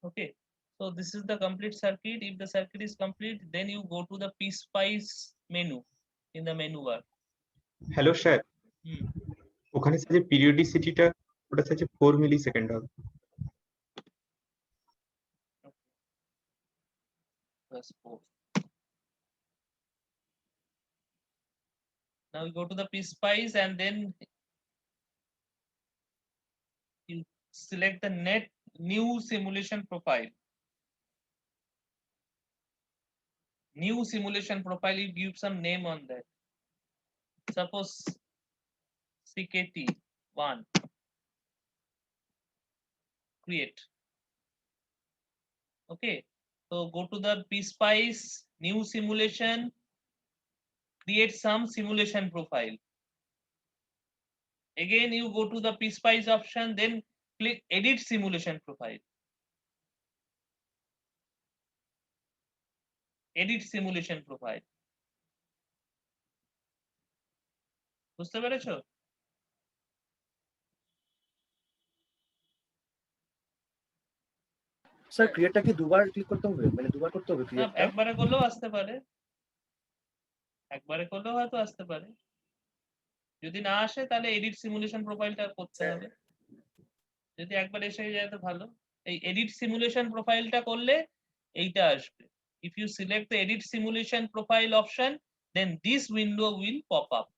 [SPEAKER 1] Okay, So this is the complete circuit. If the circuit is complete, then you go to the PSpice menu in the menu bar.
[SPEAKER 10] Hello sir,
[SPEAKER 1] Hmm.
[SPEAKER 10] ওখানে যে পিরিয়ডিসিটিটা ওটা হচ্ছে 4 মিলিসেকেন্ড হবে।
[SPEAKER 1] Plus 4. Now you go to the PSpice and then you select the net new simulation profile. New simulation profile, you give some name on that. Suppose CKT1. Create. Okay. So go to the PSpice, new simulation, create some simulation profile. Again, you go to the PSpice option, then click edit simulation profile. Edit simulation profile. বুঝতে পেরেছো?
[SPEAKER 20] Sir ক্রিয়েটটা কি দুবার click করতে হবে, মানে দুবার করতে হবে
[SPEAKER 1] না,
[SPEAKER 20] ক্রিয়েটটা?
[SPEAKER 1] একবারে করলেও আসতে পারে, একবারে করলেও হয়তো আসতে পারে। যদি না আসে তাহলে এডিট সিমুলেশন প্রোফাইলটা করতে হবে। যদি একবার এসে যায় তো ভালো। এই এডিট সিমুলেশন প্রোফাইলটা করলে এইটা আসবে। If you select the edit simulation profile option, then this window will pop up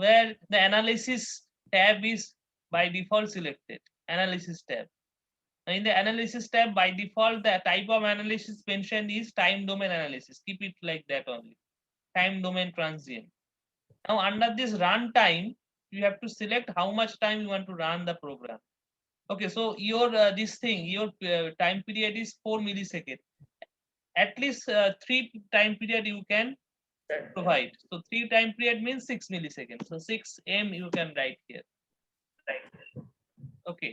[SPEAKER 1] where the analysis tab is by default selected. Analysis tab. In the analysis tab, by default, the type of analysis mentioned is time domain analysis. Keep it like that only. Time domain transient. Now, under this run time, you have to select how much time you want to run the program. Okay, so your this thing, your time period is 4 milliseconds. At least 3 time period you can provide. So 3 time period means 6 milliseconds. So 6M you can write here. Right. Okay.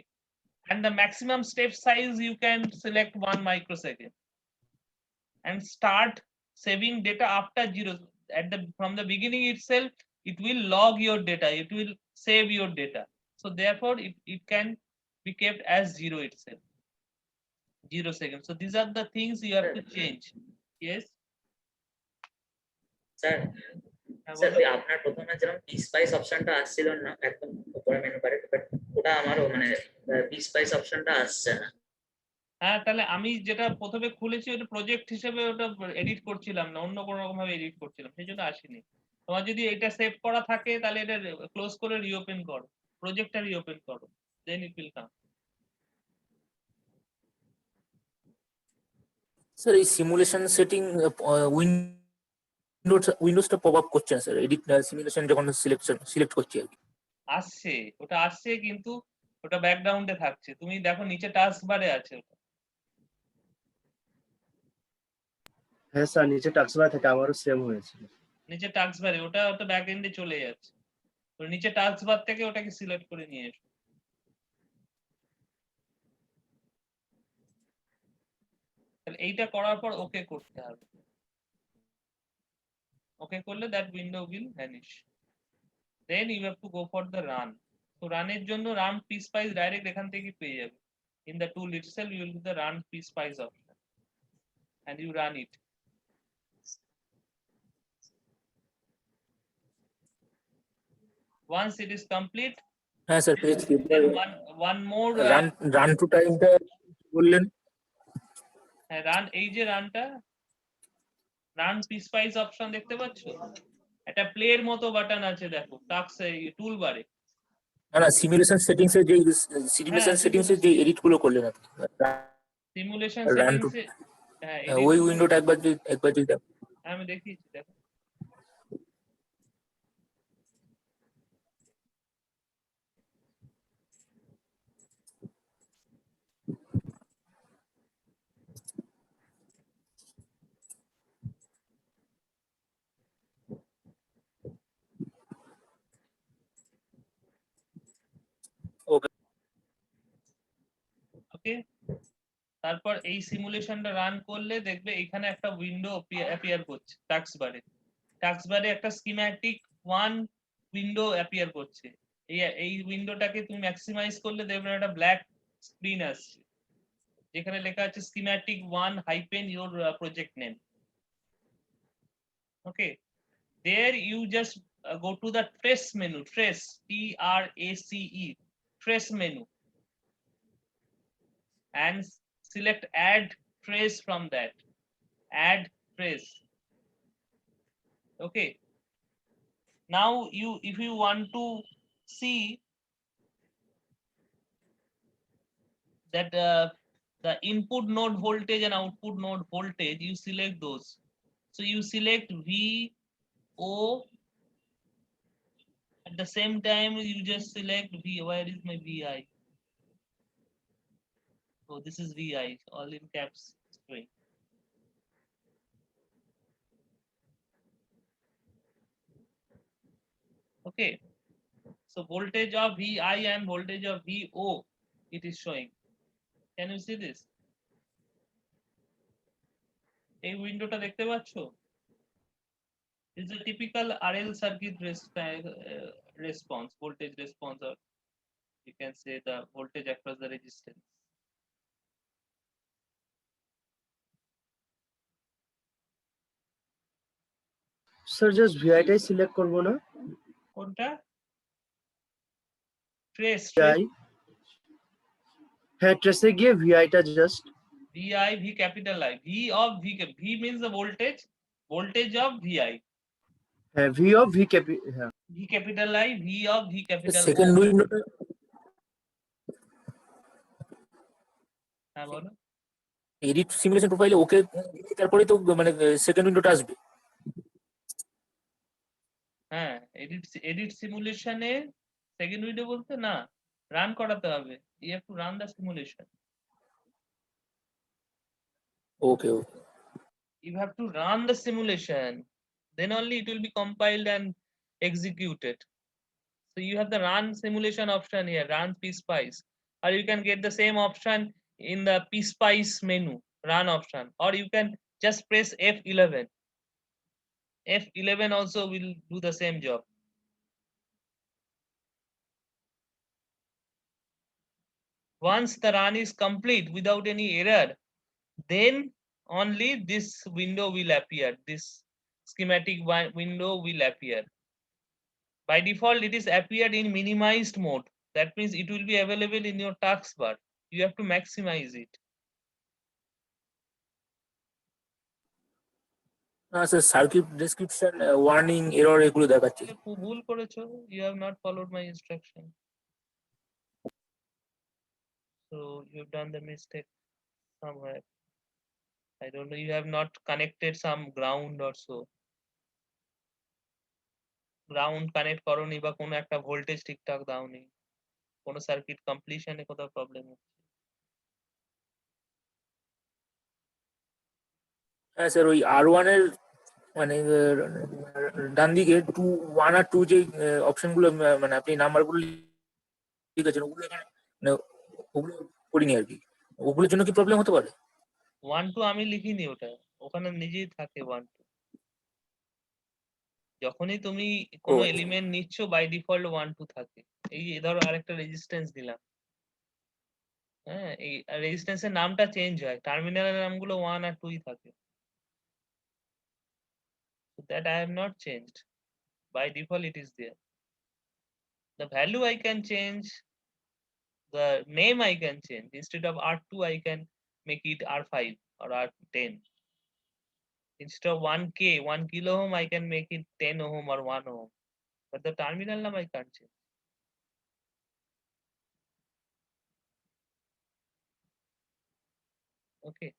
[SPEAKER 1] And the maximum step size you can select 1 microsecond. And start saving data after 0. From the beginning itself, it will log your data. It will save your data. So therefore, it can be kept as 0 itself. 0 seconds. So these are the things you have to change. Yes.
[SPEAKER 5] Sir sir ওই আপনার প্রথমে যেরকম পিসপাইস অপশনটা আসছিল না একদম উপরে menu বারে, বাট ওটা আমারও মানে পিসপাইস অপশনটা আসছে না।
[SPEAKER 1] হ্যাঁ, তাহলে আমি যেটা প্রথমে খুলেছি ওটা প্রজেক্ট হিসেবে ওটা এডিট করছিলাম না, অন্য কোনো রকম ভাবে এডিট করছিলাম, সেই জন্য আসেনি। তোমার যদি এটা সেভ করা থাকে তাহলে এটা ক্লোজ করে রিওপেন করো, প্রজেক্টটা রিওপেন করো, দেন ইট উইল কাম।
[SPEAKER 19] স্যার এই সিমুলেশন সেটিং উইন্ডোজটা পপ আপ করছে না স্যার, এডিট সিমুলেশন যখন সিলেক্ট করছি আর কি।
[SPEAKER 1] আসছে, ওটা আসছে কিন্তু ওটা ব্যাকগ্রাউন্ডে থাকছে। তুমি দেখো নিচে টাস্ক বারে আছে ওটা।
[SPEAKER 20] হ্যাঁ স্যার, নিচে টাস্ক বার থাকে, আমারও সেম হয়েছে।
[SPEAKER 1] নিচে টাস্ক বারে ওটা ব্যাক এন্ডে চলে যাচ্ছে। তো নিচে টাস্ক বার থেকে ওটাকে সিলেক্ট করে নিয়ে এসো। তাহলে এইটা করার পর ওকে করতে হবে। ওকে করলে that window will vanish. Then you have to go for the run. তো রানের জন্য রান PSpice ডাইরেক্ট এখান থেকে পেয়ে যাবে। In the tool itself you will do the run PSpice option and you run it. Once it is complete,
[SPEAKER 19] হ্যাঁ sir পেয়েছি।
[SPEAKER 1] one more
[SPEAKER 19] run two টাইমটা বললেন?
[SPEAKER 1] হ্যাঁ, রান, এই যে রানটা, রান PSpice অপশন দেখতে পাচ্ছ? একটা প্লে এর মতো বাটন আছে দেখো টাস্ক টুল বারে।
[SPEAKER 19] না, সিমুলেশন সেটিংস এর যে এডিট গুলো করলেন আপনি,
[SPEAKER 1] সিমুলেশন
[SPEAKER 19] রান টু,
[SPEAKER 1] সেটিংস এ, হ্যাঁ
[SPEAKER 19] ওই উইন্ডোটা একবার যদি দেখো।
[SPEAKER 1] আমি দেখিয়েছি, দেখো। ওকে, তারপর এই সিমুলেশনটা রান করলে দেখবে এখানে একটা উইন্ডো অ্যাপিয়ার করছে টাস্ক বারে। টাস্ক বারে একটা স্কিম্যাটিক 1 উইন্ডো অ্যাপিয়ার করছে। এই উইন্ডোটাকে তুমি ম্যাক্সিমাইজ করলে দেখবে একটা ব্ল্যাক স্ক্রিন আসছে। যেখানে লেখা আছে schematic 1 hyphen your project name. Okay, there you just go to the trace menu, trace, TRACE, trace menu, and select add trace from that, add trace. Okay, now if you want to see that the input node voltage and output node voltage, you select those. So you select VO, at the same time you just select V. Where is my VI? Oh, this is VI, all in caps string. Okay, so voltage of VI and voltage of VO, it is showing. Can you see this? এই উইন্ডোটা দেখতে পাচ্ছ? Is a typical RL circuit response, voltage response, or you can say the voltage across the resistance.
[SPEAKER 20] Sir, just VI tie select করব না?
[SPEAKER 1] কোনটা? Trace,
[SPEAKER 20] VI, হ্যাঁ ট্রেসে গিয়ে VI টা just
[SPEAKER 1] VI, V capital I, V of V, V means the voltage, voltage of VI.
[SPEAKER 20] হ্যাঁ V of V capital, হ্যাঁ
[SPEAKER 1] V capital I, V of V capital
[SPEAKER 19] second
[SPEAKER 1] O.
[SPEAKER 19] উইন্ডোটা
[SPEAKER 1] হ্যাঁ বলো।
[SPEAKER 19] Edit simulation প্রোফাইলে ওকে তারপরে তো মানে second উইন্ডোটা আসবে।
[SPEAKER 1] হ্যাঁ, এডিট সিমুলেশনে সেকেন্ড উইন্ডো বলতে না, রান করাতে হবে। You have to run the simulation.
[SPEAKER 19] Okay, okay.
[SPEAKER 1] You have to run the simulation, then only it will be compiled and executed. So you have the run simulation option here, run PSpice, or you can get the same option in the PSpice menu, run option, or you can just press F11. F11 also will do the same job. Once the run is complete without any error, then only this window will appear, this schematic window will appear. By default, it is appeared in minimized mode. That means it will be available in your taskbar. You have to maximize it.
[SPEAKER 19] Sir circuit description warning error এগুলো দেখাচ্ছে।
[SPEAKER 1] ভুল করেছো, you have not followed my instruction. So you have done the mistake somewhere. I don't know, you have not connected some ground or so. Ground connect করোনি বা কোনো একটা voltage ঠিকঠাক দাওনি, কোনো সার্কিট কমপ্লিশনে কোথাও প্রবলেম হচ্ছে।
[SPEAKER 19] হ্যাঁ স্যার, ওই R1 এর মানে ডান দিকে 1 আর 2 যে অপশন গুলো মানে আপনি নাম্বার গুলো লিখেছেন ওগুলো এখানে মানে ওগুলো করিনি আর কি, ওগুলোর জন্য কি প্রবলেম হতে পারে?
[SPEAKER 1] 1 2 আমি লিখিনি, ওটা ওখানে নিজেই থাকে 1 2। যখনই তুমি কোনো এলিমেন্ট নিচ্ছ বাই ডিফল্ট 1 2 থাকে। এই ধরো আরেকটা রেজিস্ট্যান্স দিলাম, হ্যাঁ এই রেজিস্ট্যান্সের নামটা চেঞ্জ হয়, টার্মিনালের নামগুলো 1 আর 2 থাকে। That I have not changed. By default it is there. The value I can change, the name I can change. Instead of R2 I can make it R5 or R10. Instead of 1K, 1 kilo ohm, I can make it 10 ohm or 1 ohm. But the terminal name I can't change. Okay.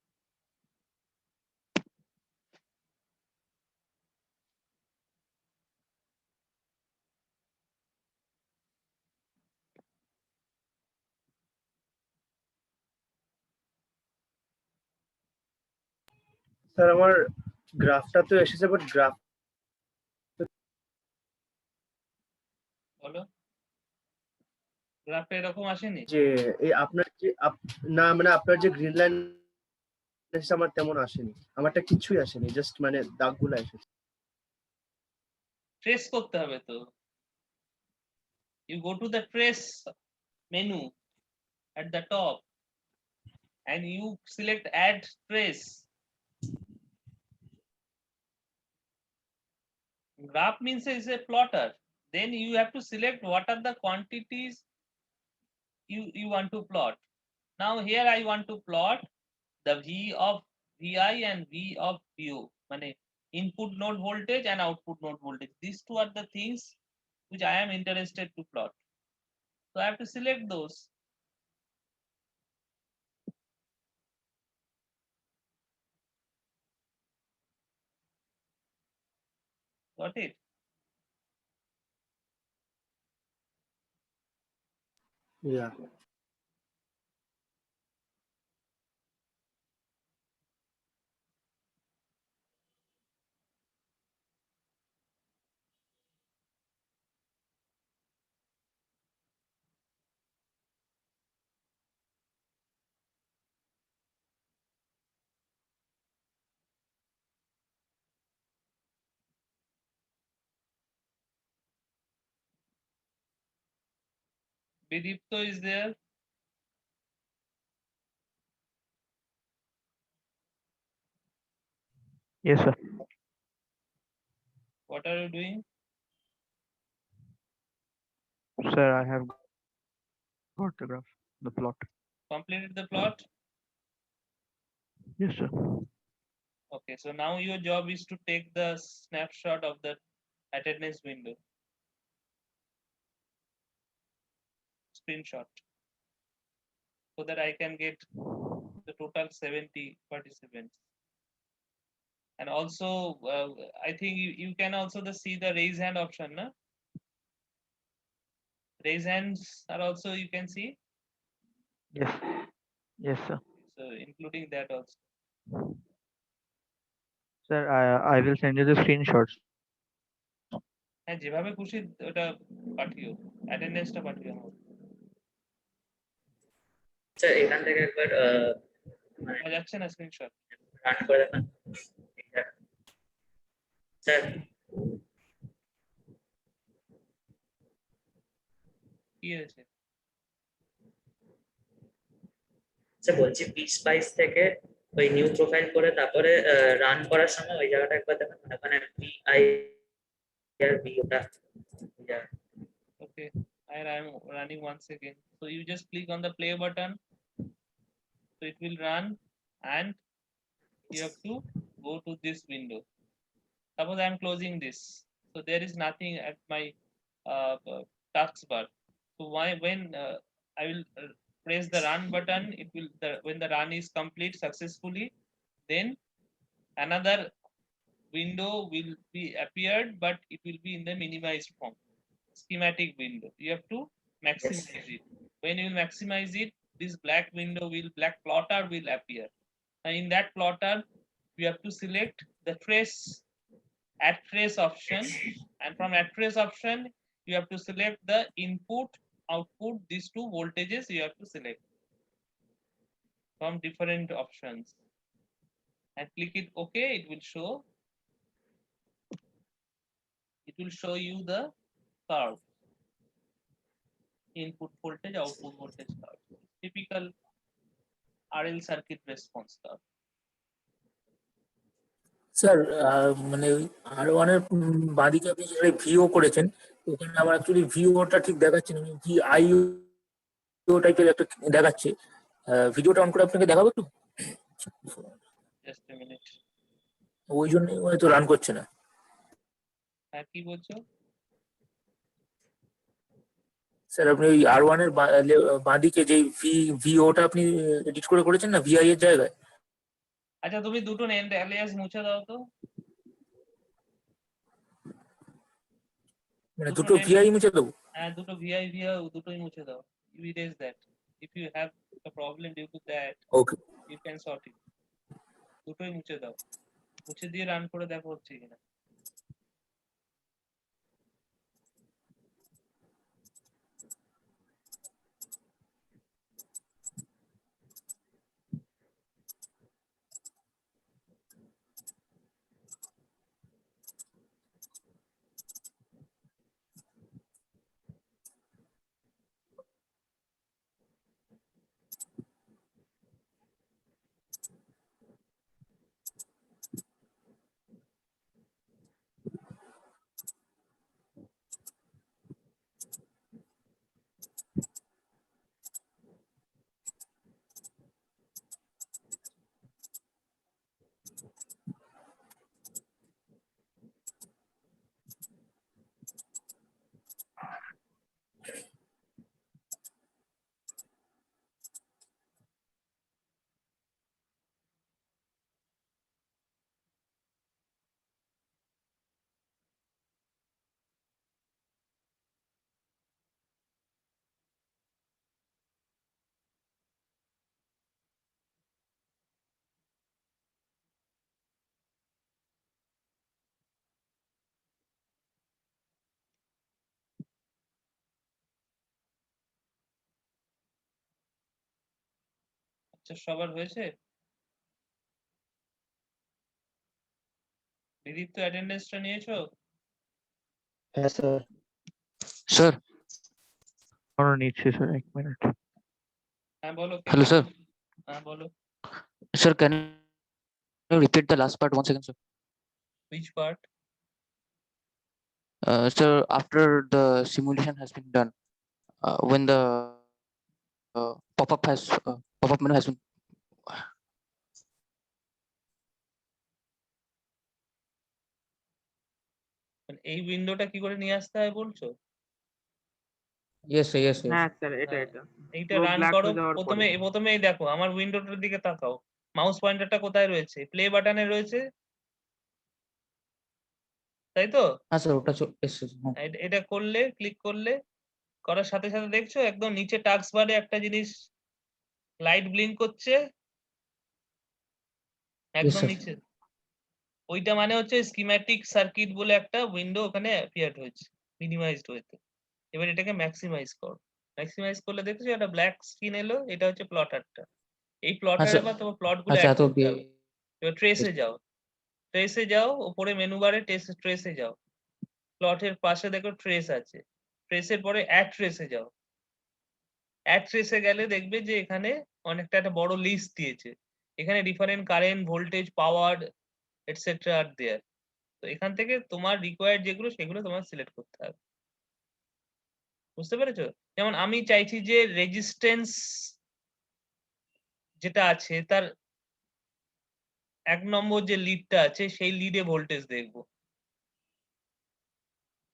[SPEAKER 20] Sir আমার গ্রাফটা তো এসেছে, but graph
[SPEAKER 1] বলো, গ্রাফে এরকম আসেনি
[SPEAKER 20] যে এই আপনার যে না মানে আপনার যে গ্রিন লাইন এসেছে আমার তেমন আসেনি, আমারটা কিছুই আসেনি, জাস্ট মানে দাগগুলো এসেছে।
[SPEAKER 1] ট্রেস করতে হবে তো, you go to the trace menu at the top, and you select add trace. Graph means is a plotter. Then you have to select what are the quantities you want to plot. Now here I want to plot the V of Vi and V of Vo, মানে input node voltage and output node voltage. These two are the things which I am interested to plot. So I have to select those. Got it?
[SPEAKER 20] Yeah.
[SPEAKER 1] Bidipto is there.
[SPEAKER 8] Yes, sir.
[SPEAKER 1] What are you doing?
[SPEAKER 8] Sir, I have got the graph, the plot.
[SPEAKER 1] Completed the plot?
[SPEAKER 8] Yes, sir.
[SPEAKER 1] Okay, so now your job is to take the snapshot of the attendance window. Screenshot. So that I can get the total 70 participants. And also, I think you can also see the raise hand option, na? Raise hands are also you can see.
[SPEAKER 8] Yes. Yes, sir.
[SPEAKER 1] So including that also.
[SPEAKER 8] Sir, I will send you the screenshots.
[SPEAKER 1] হ্যাঁ যেভাবে খুশি ওটা পাঠিও অ্যাটেন্ডেন্সটা পাঠিও আমার
[SPEAKER 5] sir এখান থেকে একবার
[SPEAKER 1] পাওয়া যাচ্ছে না স্ক্রিনশট
[SPEAKER 5] রান করে দেখান স্যার
[SPEAKER 1] কি হয়েছে
[SPEAKER 5] স্যার বলছি পিসপাইস থেকে ওই নিউ প্রোফাইল করে তারপরে রান করার সময় ওই জায়গাটা একবার দেখেন মানে VI আর V ওটা
[SPEAKER 1] okay I'm running once again so you just click on the play button so it will run and you have to go to this window suppose I am closing this so there is nothing at my taskbar so when I will press the run button it will when the run is complete successfully then another window will be appeared but it will be in the minimized form schematic window you have to maximize it when you maximize it this black plotter will appear and in that plotter you have to select the add trace option and from add trace option you have to select the input output these two voltages you have to select from different options and click it okay it will show you the curve input voltage output voltage curve typical RL circuit response curve
[SPEAKER 19] sir মানে R1 এর বাঁদিকে আপনি যেখানে ভিও করেছেন ওখানে আমার actually ভিওটা ঠিক দেখাচ্ছে না ভিআইও টাইপের একটা দেখাচ্ছে ভিডিওটা অন করে আপনাকে দেখাবো একটু
[SPEAKER 1] just a minute
[SPEAKER 19] ওই জন্য হয়তো রান করছে না
[SPEAKER 1] হ্যাঁ কি বলছো
[SPEAKER 19] স্যার আপনি ওই R1 এর বাঁদিকে যে ভিওটা আপনি এডিট করে করেছেন না ভিআই এর জায়গায়
[SPEAKER 1] আচ্ছা তুমি দুটো নেম অ্যালিয়াস মুছে দাও তো
[SPEAKER 19] মানে দুটো ভিআই মুছে দেবো
[SPEAKER 1] হ্যাঁ দুটো ভিআই দুটোই মুছে দাও you erase that if you have a problem due to that
[SPEAKER 19] okay
[SPEAKER 1] you can sort it দুটোই মুছে দাও মুছে দিয়ে রান করে দেখো হচ্ছে কিনা আচ্ছা সবার হয়েছে? দিদির তো অ্যাটেন্ডেন্সটা নিয়েছো?
[SPEAKER 20] হ্যাঁ স্যার।
[SPEAKER 8] স্যার নিচ্ছি স্যার, এক মিনিট।
[SPEAKER 1] হ্যাঁ বলো কে
[SPEAKER 11] Hello, sir.
[SPEAKER 1] বলছো? হ্যাঁ বলো।
[SPEAKER 11] Sir, can you repeat the last part once again, sir?
[SPEAKER 1] Which part?
[SPEAKER 11] Sir, after the simulation has been done, when the pop-up menu has been.
[SPEAKER 1] মানে এই উইন্ডোটা কি করে নিয়ে আসতে হয় বলছো?
[SPEAKER 11] Yes, sir. Yes, yes.
[SPEAKER 14] হ্যাঁ স্যার, এটা
[SPEAKER 1] হ্যাঁ,
[SPEAKER 14] এটা
[SPEAKER 1] এইটা
[SPEAKER 14] পুরো
[SPEAKER 1] রান
[SPEAKER 14] ব্ল্যাক
[SPEAKER 1] করো।
[SPEAKER 14] হয়ে যাওয়ার পরে।
[SPEAKER 1] প্রথমেই দেখো আমার উইন্ডোটার দিকে তাকাও। মাউস পয়েন্টারটা কোথায় রয়েছে? প্লে বাটনে রয়েছে, তাই তো?
[SPEAKER 11] হ্যাঁ স্যার, ওটা এসছে। হ্যাঁ
[SPEAKER 1] এটা করলে, ক্লিক করলে, করার সাথে সাথে দেখছো একদম নিচে টাস্ক বারে একটা জিনিস লাইট ব্লিঙ্ক করছে
[SPEAKER 11] Yes,
[SPEAKER 1] একদম
[SPEAKER 11] sir.
[SPEAKER 1] নিচে। ওইটা মানে হচ্ছে স্কিম্যাটিক সার্কিট বলে একটা উইন্ডো ওখানে অ্যাপিয়ার হয়েছে মিনিমাইজড হয়েছে। এবার এটাকে ম্যাক্সিমাইজ করো। ম্যাক্সিমাইজ করলে দেখছো একটা ব্ল্যাক স্ক্রিন এলো, এটা হচ্ছে প্লটারটা। এই
[SPEAKER 11] হ্যাঁ
[SPEAKER 1] প্লটারে
[SPEAKER 11] স্যার।
[SPEAKER 1] এবার তোমার প্লটগুলো
[SPEAKER 11] আচ্ছা,
[SPEAKER 1] অ্যাড
[SPEAKER 11] এত
[SPEAKER 1] করতে হবে। এবার ট্রেসে যাও, উপরে মেনু বারে ট্রেসে যাও। প্লটের পাশে দেখো ট্রেস আছে, ট্রেসের পরে অ্যাড ট্রেসে যাও। অ্যাড ট্রেসে গেলে দেখবে যে এখানে অনেকটা একটা বড় লিস্ট দিয়েছে। এখানে ডিফারেন্ট কারেন্ট, ভোল্টেজ, পাওয়ার এটসেট্রা আর দেয়ার। তো এখান থেকে তোমার রিকোয়ার্ড যেগুলো সেগুলো তোমার সিলেক্ট করতে হবে। বুঝতে পেরেছো? যেমন আমি চাইছি যে রেজিস্ট্যান্স যেটা আছে তার 1 নম্বর যে লিডটা আছে সেই লিডে ভোল্টেজ দেখবো।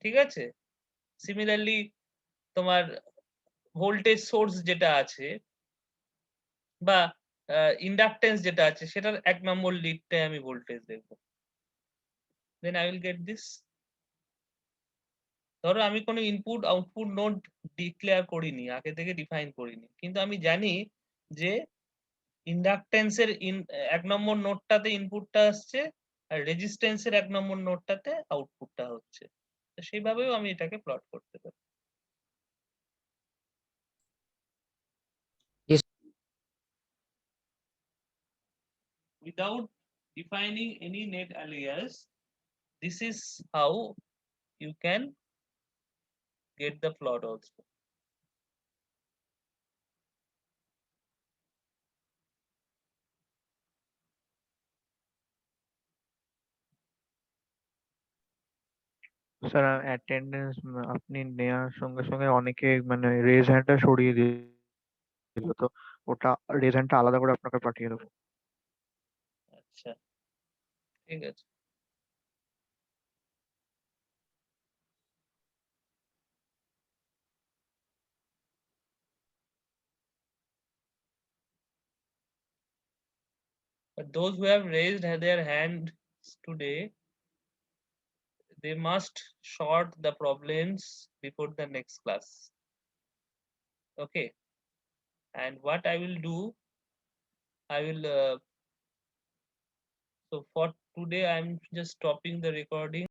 [SPEAKER 1] ঠিক আছে? সিমিলারলি তোমার ভোল্টেজ সোর্স যেটা আছে বা ইন্ডাকটেন্স যেটা আছে সেটার 1 নম্বর লিডটায় আমি ভোল্টেজ দেখবো। Then I will get this. ধরো আমি কোনো ইনপুট আউটপুট নোড ডিক্লেয়ার করিনি, আগে থেকে ডিফাইন করিনি, কিন্তু আমি জানি যে ইন্ডাকটেন্সের 1 নম্বর নোডটাতে ইনপুটটা আসছে আর রেজিস্ট্যান্সের 1 নম্বর নোডটাতে আউটপুটটা হচ্ছে। তো সেইভাবেও আমি এটাকে প্লট করতে পারি।
[SPEAKER 11] Yes.
[SPEAKER 1] Without defining any net alias, this is how you can get the plot also.
[SPEAKER 8] Sir attendance আপনি নেওয়ার সঙ্গে সঙ্গে অনেকে মানে রেজ হ্যান্ডটা সরিয়ে দিল, তো ওটা রেজ হ্যান্ডটা আলাদা করে আপনাকে পাঠিয়ে দেবো।
[SPEAKER 1] আচ্ছা ঠিক আছে। But those who have raised their hands today, they must sort the problems before the next class. Okay. And what I will do, I will so for today I'm just stopping the recording.